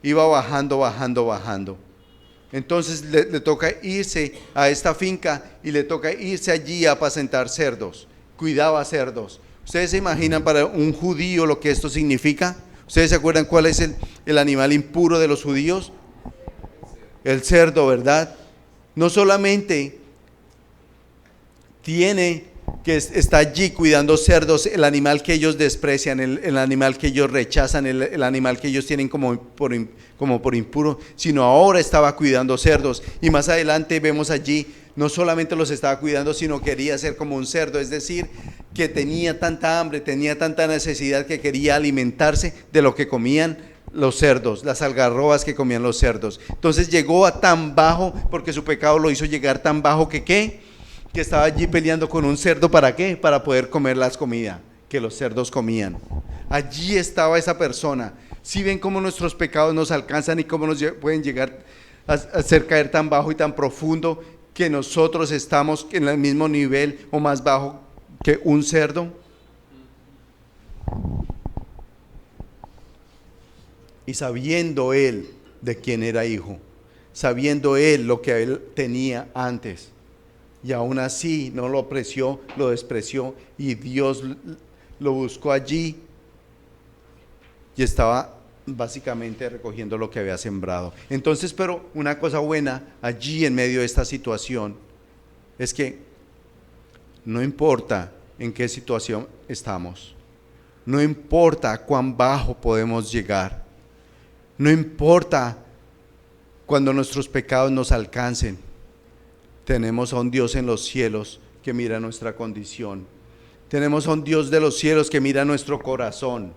iba bajando, bajando, bajando. Entonces le toca irse a esta finca y le toca irse allí a apacentar cerdos, cuidaba cerdos. ¿Ustedes se imaginan para un judío lo que esto significa? ¿Ustedes se acuerdan cuál es el animal impuro de los judíos? El cerdo, ¿verdad? No solamente está allí cuidando cerdos, el animal que ellos desprecian, el animal que ellos rechazan, el animal que ellos tienen como por impuro, sino ahora estaba cuidando cerdos. Y más adelante vemos allí, no solamente los estaba cuidando, sino quería ser como un cerdo, es decir, que tenía tanta hambre, tenía tanta necesidad que quería alimentarse de lo que comían los cerdos, las algarrobas que comían los cerdos. Entonces llegó a tan bajo, porque su pecado lo hizo llegar tan bajo que estaba allí peleando con un cerdo. ¿Para qué? Para poder comer las comidas que los cerdos comían. Allí estaba esa persona. Si ven cómo nuestros pecados nos alcanzan y cómo nos pueden llegar a hacer caer tan bajo y tan profundo que nosotros estamos en el mismo nivel o más bajo que un cerdo. Y sabiendo él de quién era hijo, sabiendo él lo que él tenía antes, y aún así no lo apreció, lo despreció, y Dios lo buscó allí y estaba básicamente recogiendo lo que había sembrado. Entonces, pero una cosa buena allí en medio de esta situación es que no importa en qué situación estamos, no importa cuán bajo podemos llegar, no importa cuando nuestros pecados nos alcancen, tenemos a un Dios en los cielos que mira nuestra condición. Tenemos a un Dios de los cielos que mira nuestro corazón.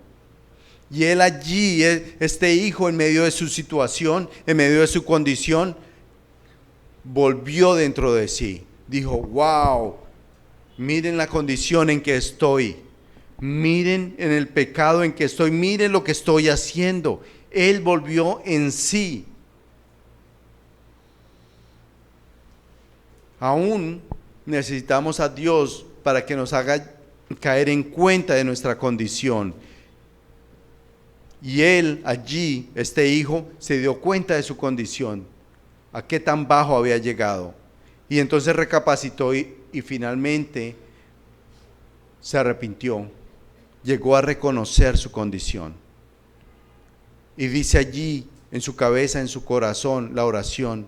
Y él allí, este hijo en medio de su situación, en medio de su condición, volvió dentro de sí. Dijo, wow, miren la condición en que estoy. Miren en el pecado en que estoy. Miren lo que estoy haciendo. Él volvió en sí. Aún necesitamos a Dios para que nos haga caer en cuenta de nuestra condición. Y él allí, este hijo, se dio cuenta de su condición, a qué tan bajo había llegado. Y entonces recapacitó y finalmente se arrepintió, llegó a reconocer su condición. Y dice allí, en su cabeza, en su corazón, la oración: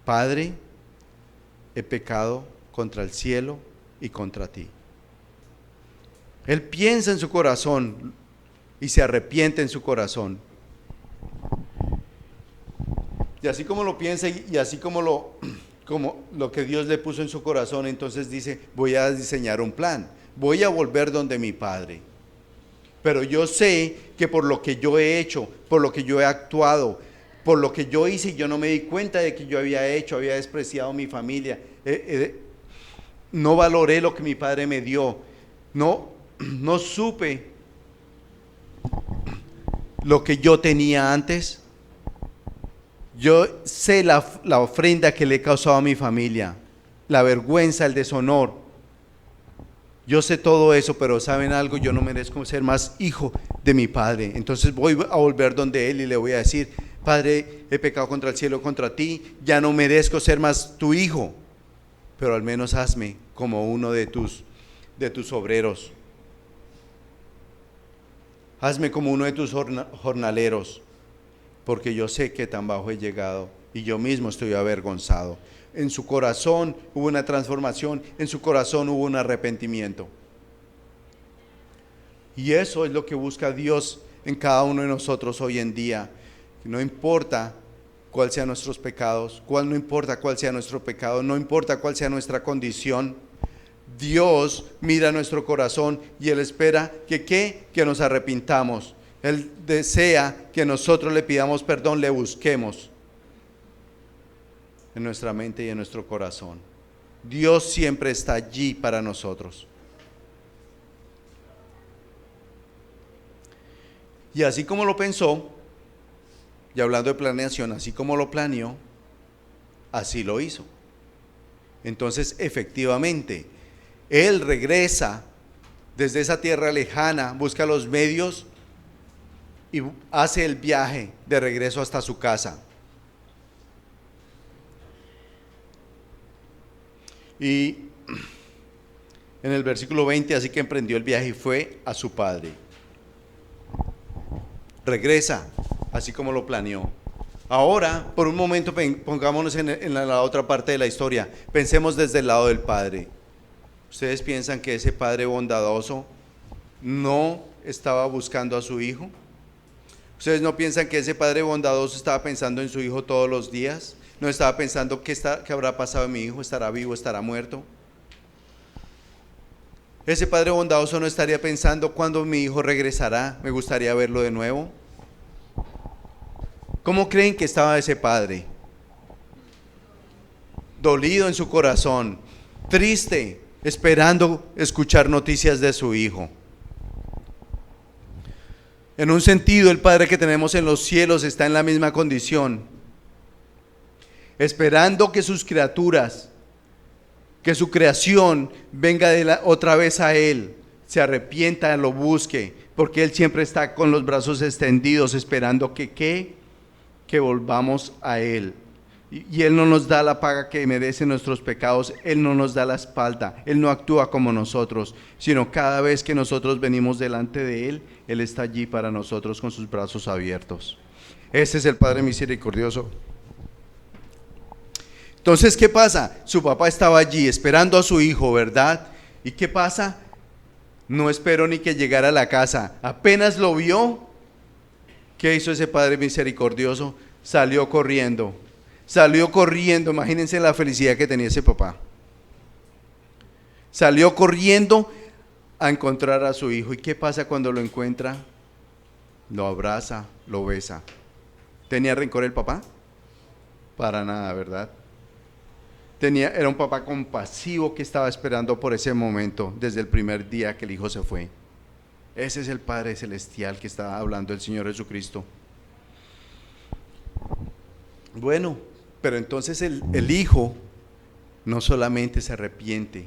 Padre, he pecado contra el cielo y contra ti. Él piensa en su corazón y se arrepiente en su corazón. Y así como lo piensa y así como lo que Dios le puso en su corazón, entonces dice, voy a diseñar un plan, voy a volver donde mi padre. Pero yo sé que por lo que yo he hecho, por lo que yo he actuado, por lo que yo hice y yo no me di cuenta de que yo había hecho, había despreciado a mi familia, no valoré lo que mi padre me dio, no supe lo que yo tenía antes. Yo sé la ofrenda que le he causado a mi familia, la vergüenza, el deshonor. Yo sé todo eso, pero ¿saben algo? Yo no merezco ser más hijo de mi padre. Entonces voy a volver donde él y le voy a decir: Padre, he pecado contra el cielo, contra ti, ya no merezco ser más tu hijo, pero al menos hazme como uno de tus obreros. Hazme como uno de tus jornaleros, porque yo sé que tan bajo he llegado y yo mismo estoy avergonzado. En su corazón hubo una transformación, en su corazón hubo un arrepentimiento. Y eso es lo que busca Dios en cada uno de nosotros hoy en día. No importa cuál sean nuestros pecados, no importa cuál sea nuestro pecado, no importa cuál sea nuestra condición, Dios mira nuestro corazón y Él espera que nos arrepintamos. Él desea que nosotros le pidamos perdón, le busquemos en nuestra mente y en nuestro corazón. Dios siempre está allí para nosotros. Y así como lo pensó, y hablando de planeación, así como lo planeó, así lo hizo. Entonces, efectivamente, Él regresa desde esa tierra lejana, busca los medios y hace el viaje de regreso hasta su casa. Y en el versículo 20, así que emprendió el viaje y fue a su padre. Regresa, así como lo planeó. Ahora, por un momento, pongámonos en la otra parte de la historia. Pensemos desde el lado del padre. ¿Ustedes piensan que ese padre bondadoso no estaba buscando a su hijo? ¿Ustedes no piensan que ese padre bondadoso estaba pensando en su hijo todos los días? ¿No estaba pensando qué habrá pasado en mi hijo? ¿Estará vivo? ¿Estará muerto? Ese padre bondadoso no estaría pensando cuándo mi hijo regresará, me gustaría verlo de nuevo. ¿Cómo creen que estaba ese padre? Dolido en su corazón, triste, esperando escuchar noticias de su hijo. En un sentido, el Padre que tenemos en los cielos está en la misma condición, esperando que sus criaturas, que su creación venga otra vez a Él, se arrepienta, lo busque, porque Él siempre está con los brazos extendidos, esperando que volvamos a Él. Y Él no nos da la paga que merecen nuestros pecados, Él no nos da la espalda, Él no actúa como nosotros, sino cada vez que nosotros venimos delante de Él, Él está allí para nosotros con sus brazos abiertos. Ese es el Padre misericordioso. Entonces, ¿qué pasa? Su papá estaba allí esperando a su hijo, ¿verdad? ¿Y qué pasa? No esperó ni que llegara a la casa. Apenas lo vio, ¿qué hizo ese Padre misericordioso? Salió corriendo, imagínense la felicidad que tenía ese papá. Salió corriendo a encontrar a su hijo. ¿Y qué pasa cuando lo encuentra? Lo abraza, lo besa. ¿Tenía rencor el papá? Para nada, ¿verdad? Era un papá compasivo que estaba esperando por ese momento desde el primer día que el hijo se fue. Ese es el Padre Celestial que está hablando el Señor Jesucristo. Bueno, pero entonces el hijo no solamente se arrepiente,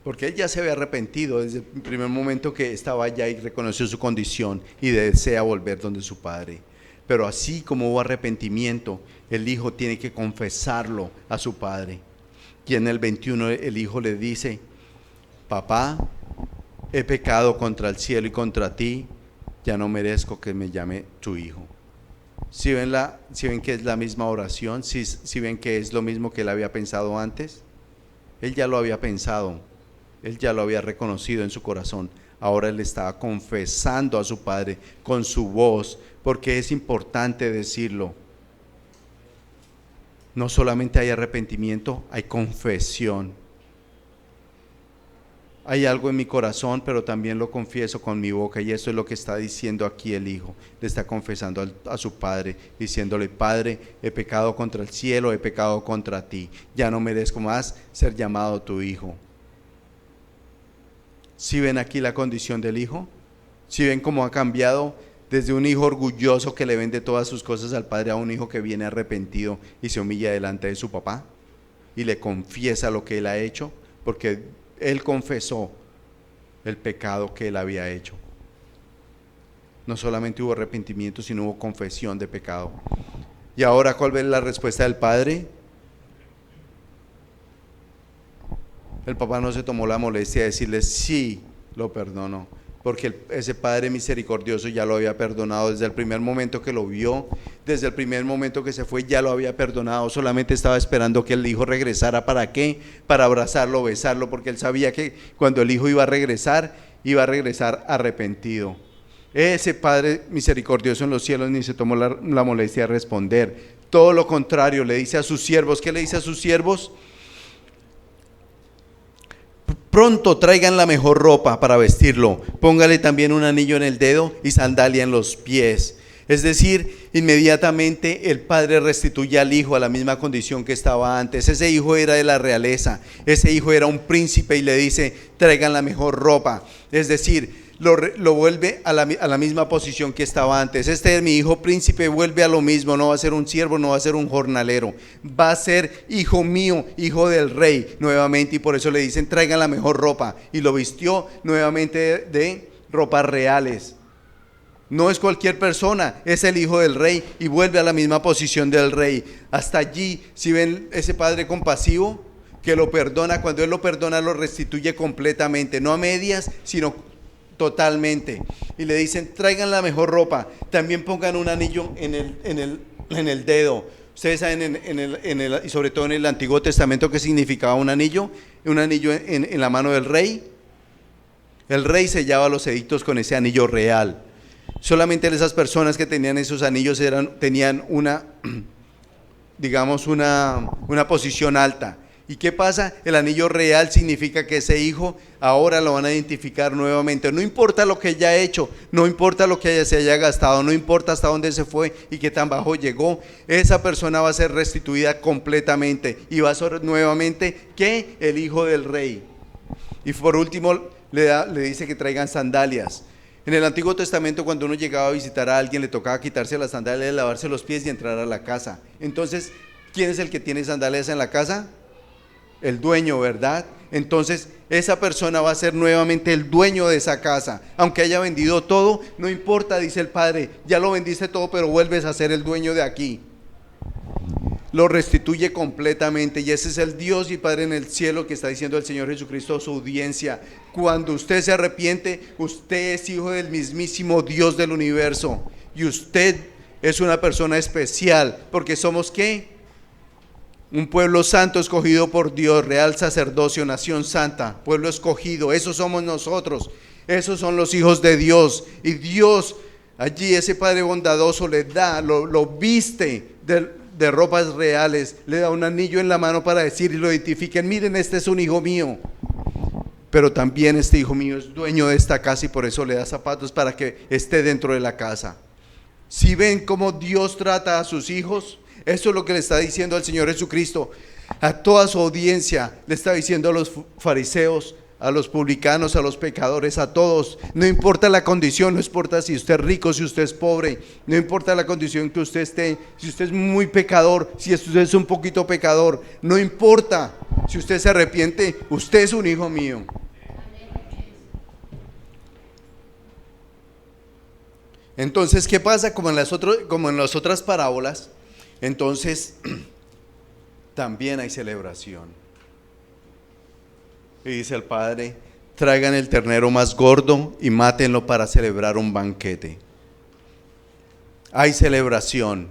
porque él ya se había arrepentido desde el primer momento que estaba allá y reconoció su condición y desea volver donde su padre. Pero así como hubo arrepentimiento, el hijo tiene que confesarlo a su padre. Y en el 21 el hijo le dice: papá, he pecado contra el cielo y contra ti, ya no merezco que me llame tu hijo. ¿Sí ven que es la misma oración? ¿Sí ven que es lo mismo que él había pensado antes? Él ya lo había pensado, él ya lo había reconocido en su corazón. Ahora él estaba confesando a su padre con su voz, porque es importante decirlo. No solamente hay arrepentimiento, hay confesión. Hay algo en mi corazón, pero también lo confieso con mi boca, y eso es lo que está diciendo aquí el hijo. Le está confesando a su padre, diciéndole: Padre, he pecado contra el cielo, he pecado contra ti, ya no merezco más ser llamado tu hijo. ¿Sí ven aquí la condición del hijo? ¿Sí ven cómo ha cambiado desde un hijo orgulloso que le vende todas sus cosas al padre a un hijo que viene arrepentido y se humilla delante de su papá y le confiesa lo que él ha hecho? Porque él confesó el pecado que él había hecho. No solamente hubo arrepentimiento, sino hubo confesión de pecado. Y ahora, ¿cuál es la respuesta del padre? El papá no se tomó la molestia de decirle: sí, lo perdono, porque ese Padre misericordioso ya lo había perdonado desde el primer momento que lo vio, desde el primer momento que se fue, ya lo había perdonado. Solamente estaba esperando que el hijo regresara. ¿Para qué? Para abrazarlo, besarlo, porque él sabía que cuando el hijo iba a regresar arrepentido. Ese Padre misericordioso en los cielos ni se tomó la molestia de responder. Todo lo contrario, le dice a sus siervos. ¿Qué le dice a sus siervos? Pronto traigan la mejor ropa para vestirlo, póngale también un anillo en el dedo y sandalia en los pies. Es decir, inmediatamente el padre restituye al hijo a la misma condición que estaba antes. Ese hijo era de la realeza, ese hijo era un príncipe y le dice, traigan la mejor ropa. Es decir, lo vuelve a la misma posición que estaba antes. Este es mi hijo príncipe, vuelve a lo mismo, no va a ser un siervo, no va a ser un jornalero, va a ser hijo mío, hijo del rey nuevamente, y por eso le dicen traigan la mejor ropa, y lo vistió nuevamente de ropas reales. No es cualquier persona, es el hijo del rey y vuelve a la misma posición del rey. Hasta allí, si ven ese padre compasivo que lo perdona, cuando él lo perdona lo restituye completamente, no a medias, sino totalmente. Y le dicen traigan la mejor ropa, también pongan un anillo en el dedo. Ustedes saben y sobre todo en el Antiguo Testamento, ¿qué significaba un anillo? Un anillo en la mano del rey. El rey sellaba los edictos con ese anillo real. Solamente esas personas que tenían esos anillos tenían una posición alta. ¿Y qué pasa? El anillo real significa que ese hijo ahora lo van a identificar nuevamente. No importa lo que haya hecho, no importa lo que se haya gastado, no importa hasta dónde se fue y qué tan bajo llegó, esa persona va a ser restituida completamente y va a ser nuevamente que el hijo del rey. Y por último le dice que traigan sandalias. En el Antiguo Testamento, cuando uno llegaba a visitar a alguien, le tocaba quitarse las sandalias, lavarse los pies y entrar a la casa. Entonces, ¿quién es el que tiene sandalias en la casa? El dueño, ¿verdad? Entonces esa persona va a ser nuevamente el dueño de esa casa. Aunque haya vendido todo, no importa, dice el padre, ya lo vendiste todo, pero vuelves a ser el dueño de aquí. Lo restituye completamente, y ese es el Dios y Padre en el cielo que está diciendo el Señor Jesucristo a su audiencia. Cuando usted se arrepiente, usted es hijo del mismísimo Dios del universo, y usted es una persona especial, porque somos ¿qué? Un pueblo santo escogido por Dios, real sacerdocio, nación santa, pueblo escogido, esos somos nosotros, esos son los hijos de Dios. Y Dios, allí ese Padre bondadoso le da, lo viste de ropas reales, le da un anillo en la mano para decir y lo identifiquen, miren, este es un hijo mío. Pero también este hijo mío es dueño de esta casa y por eso le da zapatos para que esté dentro de la casa. Si ven cómo Dios trata a sus hijos, eso es lo que le está diciendo al Señor Jesucristo a toda su audiencia. Le está diciendo a los fariseos, a los publicanos, a los pecadores, a todos. No importa la condición, no importa si usted es rico, si usted es pobre, no importa la condición que usted esté, si usted es muy pecador, si usted es un poquito pecador, no importa. Si usted se arrepiente, usted es un hijo mío. Entonces, ¿qué pasa? Como en las otras parábolas, entonces también hay celebración. Y dice el padre, traigan el ternero más gordo y mátenlo para celebrar un banquete. Hay celebración,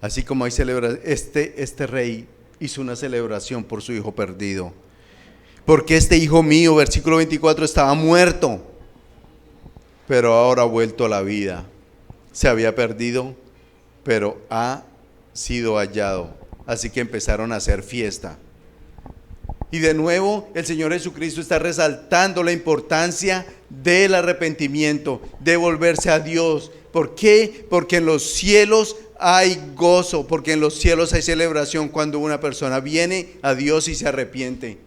así como hay celebración. Este rey hizo una celebración por su hijo perdido. Porque este hijo mío, versículo 24, estaba muerto, pero ahora ha vuelto a la vida. Se había perdido, pero ha sido hallado. Así que empezaron a hacer fiesta. Y de nuevo el Señor Jesucristo está resaltando la importancia del arrepentimiento, de volverse a Dios. ¿Por qué? Porque en los cielos hay gozo, porque en los cielos hay celebración cuando una persona viene a Dios y se arrepiente.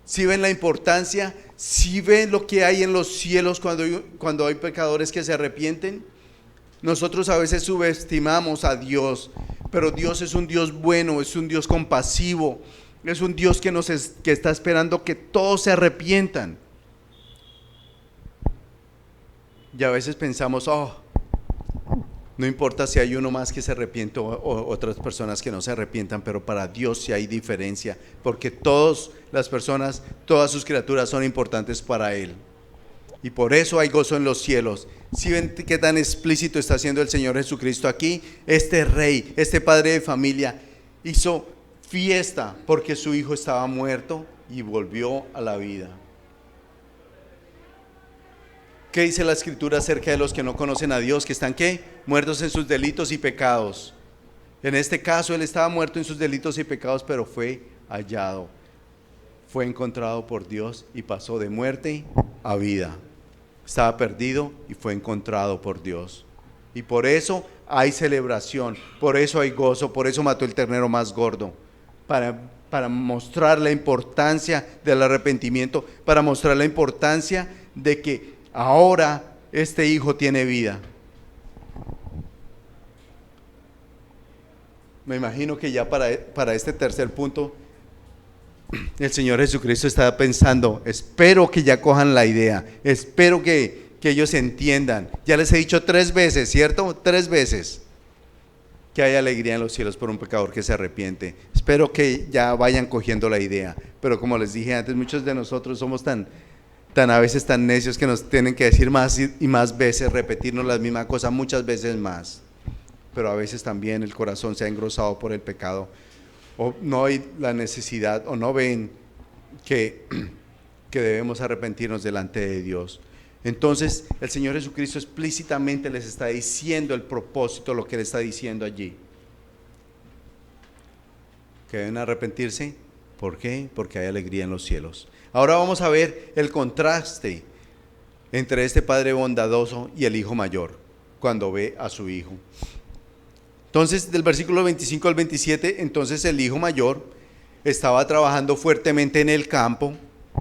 ¿Sí ven la importancia? ¿Sí ven lo que hay en los cielos cuando hay pecadores que se arrepienten? Nosotros a veces subestimamos a Dios, pero Dios es un Dios bueno, es un Dios compasivo, es un Dios que está esperando que todos se arrepientan. Y a veces pensamos, no importa si hay uno más que se arrepiente o otras personas que no se arrepientan, pero para Dios sí hay diferencia, porque todas las personas, todas sus criaturas son importantes para Él. Y por eso hay gozo en los cielos. ¿Sí ven qué tan explícito está haciendo el Señor Jesucristo aquí? Este rey, este padre de familia hizo fiesta porque su hijo estaba muerto y volvió a la vida. ¿Qué dice la Escritura acerca de los que no conocen a Dios? Que están ¿qué? Muertos en sus delitos y pecados. En este caso él estaba muerto en sus delitos y pecados, pero fue hallado. fue encontrado por Dios y pasó de muerte a vida. Estaba perdido y fue encontrado por Dios. Y por eso hay celebración, por eso hay gozo, por eso mató el ternero más gordo. Para mostrar la importancia del arrepentimiento, para mostrar la importancia de que ahora este hijo tiene vida. Me imagino que ya para este tercer punto, el Señor Jesucristo está pensando, espero que ya cojan la idea, espero que ellos entiendan. Ya les he dicho 3 veces, ¿cierto? 3 veces que hay alegría en los cielos por un pecador que se arrepiente. Espero que ya vayan cogiendo la idea. Pero como les dije antes, muchos de nosotros somos tan a veces tan necios que nos tienen que decir más y más veces, repetirnos la misma cosa muchas veces más. Pero a veces también el corazón se ha engrosado por el pecado, o no hay la necesidad, o no ven que debemos arrepentirnos delante de Dios. Entonces el Señor Jesucristo explícitamente les está diciendo el propósito, lo que le está diciendo allí, que deben arrepentirse. ¿Por qué? Porque hay alegría en los cielos. Ahora vamos a ver el contraste entre este padre bondadoso y el hijo mayor cuando ve a su hijo. Entonces, del versículo 25 al 27, entonces el hijo mayor estaba trabajando fuertemente en el campo.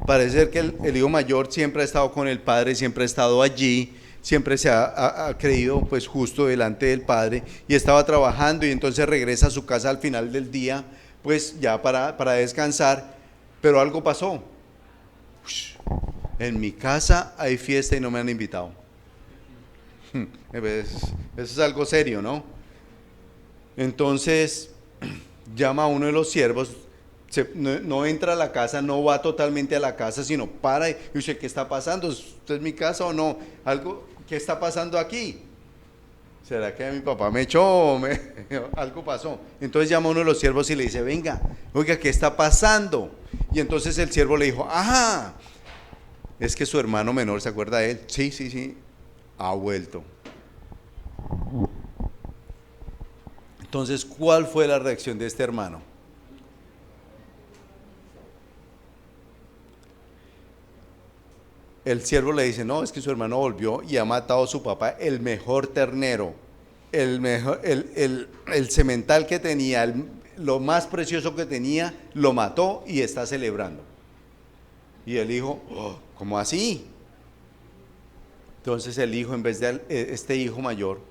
Parece ser que el hijo mayor siempre ha estado con el padre, siempre ha estado allí, siempre se ha creído pues justo delante del padre, y estaba trabajando, y entonces regresa a su casa al final del día, pues ya para descansar. Pero algo pasó. En mi casa hay fiesta y no me han invitado. Eso es algo serio, ¿no? Entonces llama a uno de los siervos, no entra a la casa, no va totalmente a la casa, sino para y dice, ¿qué está pasando? ¿Usted es mi casa o no? ¿Qué está pasando aquí? ¿Será que mi papá me echó? Algo pasó. Entonces llama a uno de los siervos y le dice, venga, oiga, ¿qué está pasando? Y entonces el siervo le dijo, ajá, es que su hermano menor, ¿se acuerda de él? Sí, ha vuelto. Entonces, ¿cuál fue la reacción de este hermano? El siervo le dice, no, es que su hermano volvió y ha matado a su papá el mejor ternero, el semental que tenía, lo más precioso que tenía, lo mató y está celebrando. Y el hijo, oh, ¿cómo así? Entonces el hijo, en vez de este hijo mayor,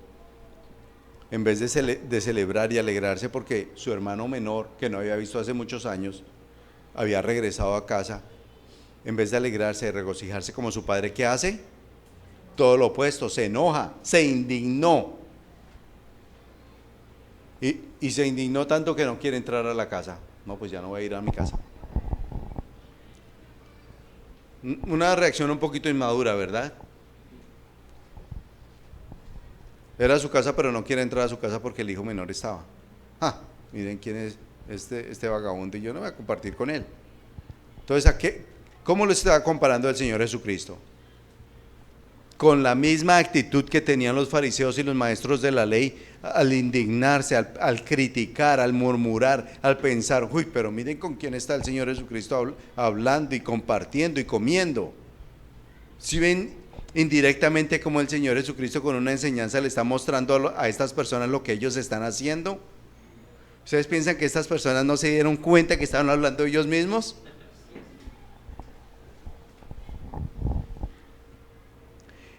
en vez de celebrar y alegrarse porque su hermano menor, que no había visto hace muchos años, había regresado a casa, en vez de alegrarse, de regocijarse como su padre, ¿qué hace? Todo lo opuesto, se enoja, se indignó. Y se indignó tanto que no quiere entrar a la casa. No, pues ya no voy a ir a mi casa. Una reacción un poquito inmadura, ¿verdad? Era su casa, pero no quiere entrar a su casa porque el hijo menor estaba. Miren quién es este vagabundo, y yo no voy a compartir con él. Entonces, ¿cómo lo está comparando el Señor Jesucristo? Con la misma actitud que tenían los fariseos y los maestros de la ley al indignarse, al criticar, al murmurar, al pensar, uy, pero miren con quién está el Señor Jesucristo hablando y compartiendo y comiendo. ¿Sí ven indirectamente como el Señor Jesucristo con una enseñanza le está mostrando a estas personas lo que ellos están haciendo? ¿Ustedes piensan que estas personas no se dieron cuenta que estaban hablando de ellos mismos?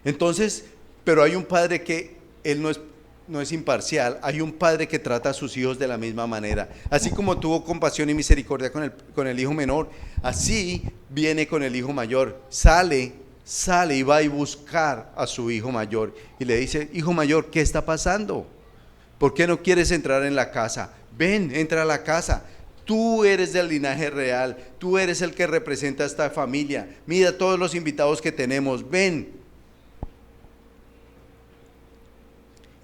Entonces, pero hay un padre que él no es imparcial. Hay un padre que trata a sus hijos de la misma manera. Así como tuvo compasión y misericordia con el hijo menor, así viene con el hijo mayor. Sale y va a buscar a su hijo mayor y le dice, hijo mayor, ¿qué está pasando? ¿Por qué no quieres entrar en la casa? Ven, entra a la casa. Tú eres del linaje real, tú eres el que representa a esta familia. Mira todos los invitados que tenemos, ven.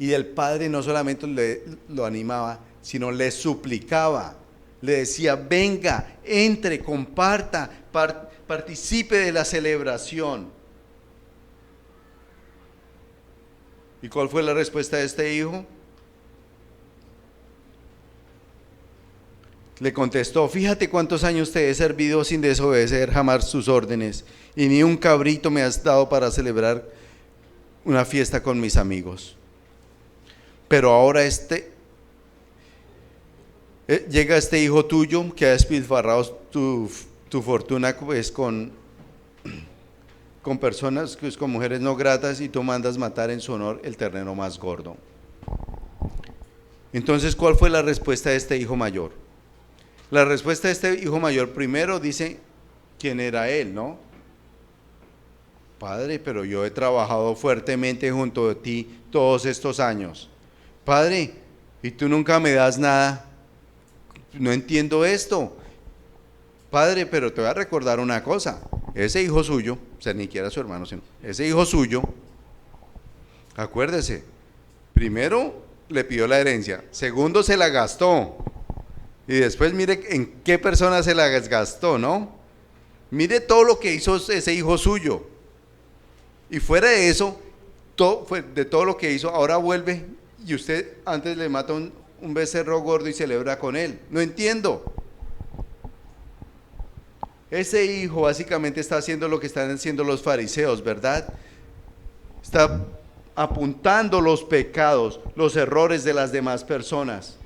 Y el padre no solamente lo animaba, sino le suplicaba, le decía, venga, entre, comparta, participe de la celebración. ¿Y cuál fue la respuesta de este hijo? Le contestó: fíjate cuántos años te he servido sin desobedecer jamás tus órdenes, y ni un cabrito me has dado para celebrar una fiesta con mis amigos. Pero ahora llega este hijo tuyo que ha despilfarrado tu fortuna pues con personas, pues, con mujeres no gratas, y tú mandas matar en su honor el ternero más gordo. Entonces, ¿cuál fue la respuesta de este hijo mayor? La respuesta de este hijo mayor primero dice quién era él, ¿no? Padre, pero yo he trabajado fuertemente junto a ti todos estos años. Padre, y tú nunca me das nada. No entiendo esto. Padre, pero te voy a recordar una cosa. Ese hijo suyo, o sea, ni siquiera su hermano, sino ese hijo suyo, acuérdese, primero le pidió la herencia, segundo se la gastó, y después mire en qué persona se la gastó, ¿no? Mire todo lo que hizo ese hijo suyo. Y fuera de eso, de todo lo que hizo, ahora vuelve y usted antes le mata un becerro gordo y celebra con él. No entiendo. Ese hijo básicamente está haciendo lo que están haciendo los fariseos, ¿verdad? Está apuntando los pecados, los errores de las demás personas.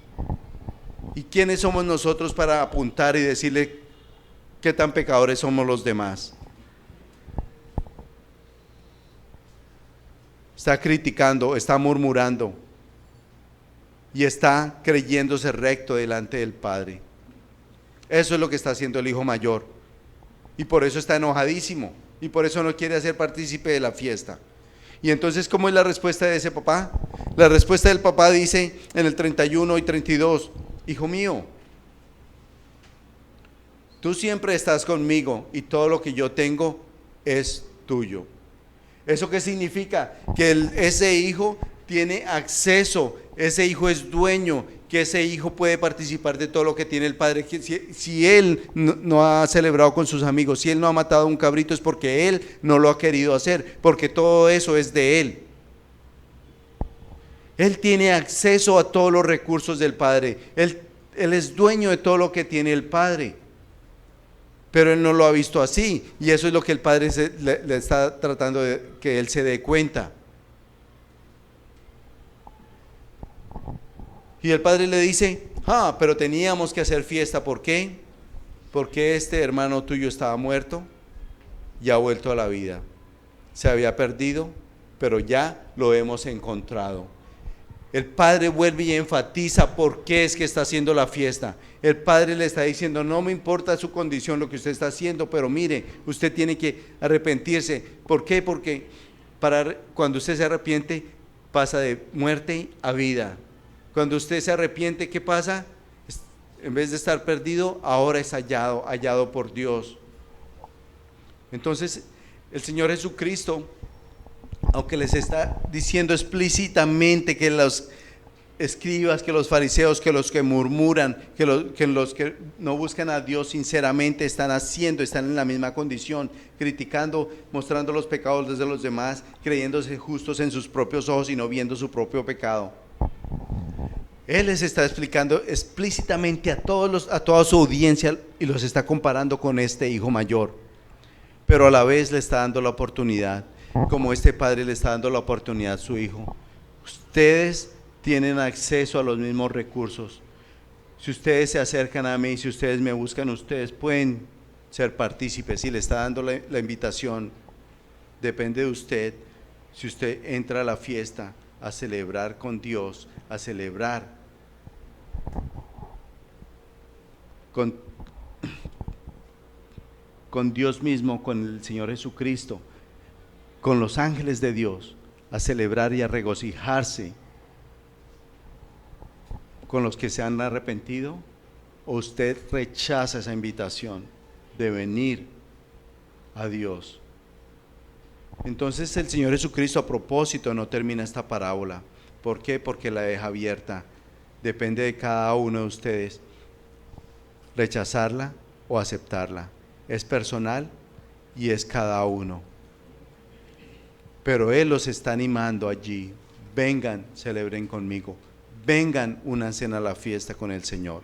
¿Y quiénes somos nosotros para apuntar y decirle qué tan pecadores somos los demás? Está criticando, está murmurando y está creyéndose recto delante del Padre. Eso es lo que está haciendo el hijo mayor, y por eso está enojadísimo, y por eso no quiere hacer partícipe de la fiesta. Y entonces, ¿cómo es la respuesta de ese papá? La respuesta del papá dice en el 31 y 32: hijo mío, tú siempre estás conmigo y todo lo que yo tengo es tuyo. ¿Eso qué significa? Que ese hijo tiene acceso, ese hijo es dueño, que ese hijo puede participar de todo lo que tiene el padre. Si él no ha celebrado con sus amigos, si él no ha matado un cabrito, es porque él no lo ha querido hacer, porque todo eso es de él. Él tiene acceso a todos los recursos del Padre, él es dueño de todo lo que tiene el Padre, pero él no lo ha visto así, y eso es lo que el Padre le está tratando de que él se dé cuenta. Y el Padre le dice: pero teníamos que hacer fiesta. ¿Por qué? Porque este hermano tuyo estaba muerto y ha vuelto a la vida. Se había perdido, pero ya lo hemos encontrado. El Padre vuelve y enfatiza por qué es que está haciendo la fiesta. El Padre le está diciendo: no me importa su condición, lo que usted está haciendo, pero mire, usted tiene que arrepentirse. ¿Por qué? Porque cuando usted se arrepiente, pasa de muerte a vida. Cuando usted se arrepiente, ¿qué pasa? En vez de estar perdido, ahora es hallado por Dios. Entonces, el Señor Jesucristo, aunque les está diciendo explícitamente que los escribas, que los fariseos, que los que murmuran, que los que no buscan a Dios sinceramente están en la misma condición, criticando, mostrando los pecados de los demás, creyéndose justos en sus propios ojos y no viendo su propio pecado. Él les está explicando explícitamente a toda su audiencia, y los está comparando con este hijo mayor, pero a la vez le está dando la oportunidad, como este padre le está dando la oportunidad a su hijo. Ustedes tienen acceso a los mismos recursos. Si ustedes se acercan a mí, si ustedes me buscan, ustedes pueden ser partícipes, y le está dando la invitación. Depende de usted, si usted entra a la fiesta a celebrar con Dios, a celebrar con Dios mismo, con el Señor Jesucristo, con los ángeles de Dios, a celebrar y a regocijarse con los que se han arrepentido, o usted rechaza esa invitación de venir a Dios. Entonces el Señor Jesucristo, a propósito, no termina esta parábola. ¿Por qué? Porque la deja abierta. Depende de cada uno de ustedes rechazarla o aceptarla. Es personal y es cada uno. Pero Él los está animando allí: vengan, celebren conmigo, vengan, únanse a la fiesta con el Señor.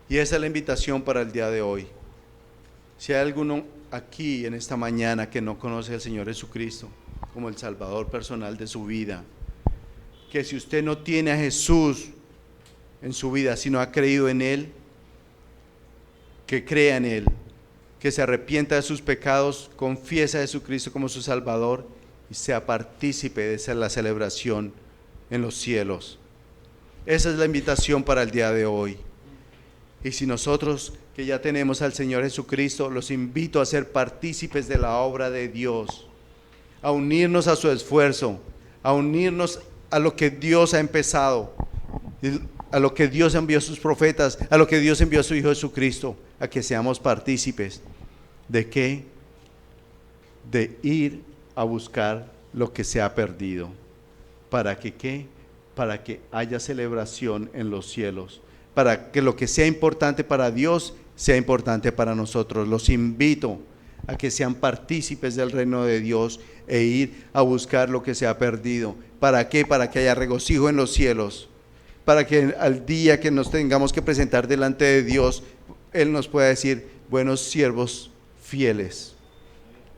Y esa es la invitación para el día de hoy. Si hay alguno aquí en esta mañana que no conoce al Señor Jesucristo como el Salvador personal de su vida, que si usted no tiene a Jesús en su vida, si no ha creído en Él, que crea en Él, que se arrepienta de sus pecados, confiesa a Jesucristo como su Salvador y sea partícipe de la celebración en los cielos. Esa es la invitación para el día de hoy. Y si nosotros que ya tenemos al Señor Jesucristo, los invito a ser partícipes de la obra de Dios, a unirnos a su esfuerzo, a unirnos a lo que Dios ha empezado, a lo que Dios envió a sus profetas, a lo que Dios envió a su Hijo Jesucristo, a que seamos partícipes. ¿De qué? De ir a buscar lo que se ha perdido. ¿Para que qué? Para que haya celebración en los cielos, para que lo que sea importante para Dios sea importante para nosotros. Los invito a que sean partícipes del reino de Dios e ir a buscar lo que se ha perdido. ¿Para qué? Para que haya regocijo en los cielos, para que al día que nos tengamos que presentar delante de Dios, Él nos pueda decir: buenos siervos fieles,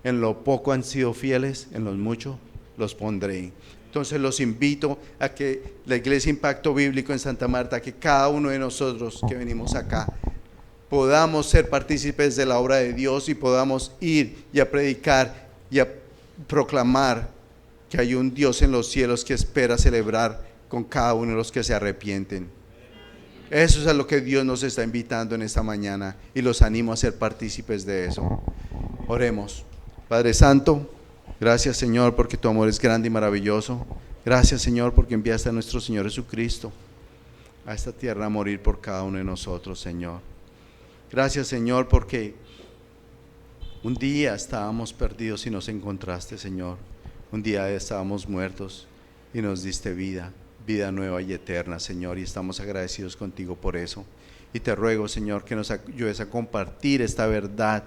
en lo poco han sido fieles, en lo mucho los pondré. Entonces los invito a que la Iglesia Impacto Bíblico en Santa Marta, que cada uno de nosotros que venimos acá, podamos ser partícipes de la obra de Dios y podamos ir y a predicar y a proclamar que hay un Dios en los cielos que espera celebrar con cada uno de los que se arrepienten. Eso es a lo que Dios nos está invitando en esta mañana y los animo a ser partícipes de eso. Oremos. Padre Santo, gracias, Señor, porque tu amor es grande y maravilloso. Gracias, Señor, porque enviaste a nuestro Señor Jesucristo a esta tierra a morir por cada uno de nosotros, Señor. Gracias, Señor, porque un día estábamos perdidos y nos encontraste, Señor. Un día estábamos muertos y nos diste vida, vida nueva y eterna, Señor, y estamos agradecidos contigo por eso. Y te ruego, Señor, que nos ayudes a compartir esta verdad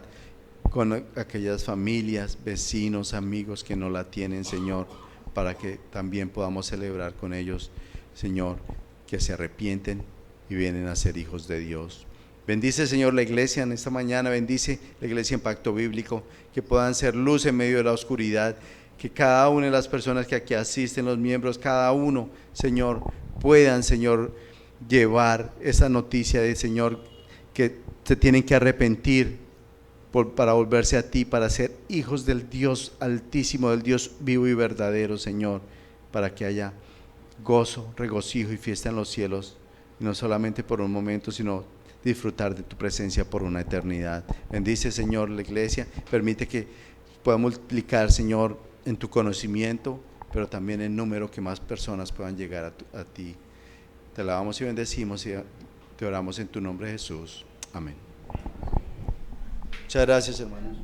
con aquellas familias, vecinos, amigos que no la tienen, Señor, para que también podamos celebrar con ellos, Señor, que se arrepienten y vienen a ser hijos de Dios. Bendice, Señor, la iglesia en esta mañana, bendice la Iglesia Impacto Bíblico, que puedan ser luz en medio de la oscuridad, que cada una de las personas que aquí asisten, los miembros, cada uno, Señor, puedan, Señor, llevar esa noticia de, Señor, que se tienen que arrepentir para volverse a ti, para ser hijos del Dios altísimo, del Dios vivo y verdadero, Señor, para que haya gozo, regocijo y fiesta en los cielos, y no solamente por un momento, sino disfrutar de tu presencia por una eternidad. Bendice, Señor, la iglesia, permite que pueda multiplicar, Señor, en tu conocimiento, pero también en número, que más personas puedan llegar a ti. Te alabamos y bendecimos y te oramos en tu nombre, Jesús. Amén. Muchas gracias, hermanos.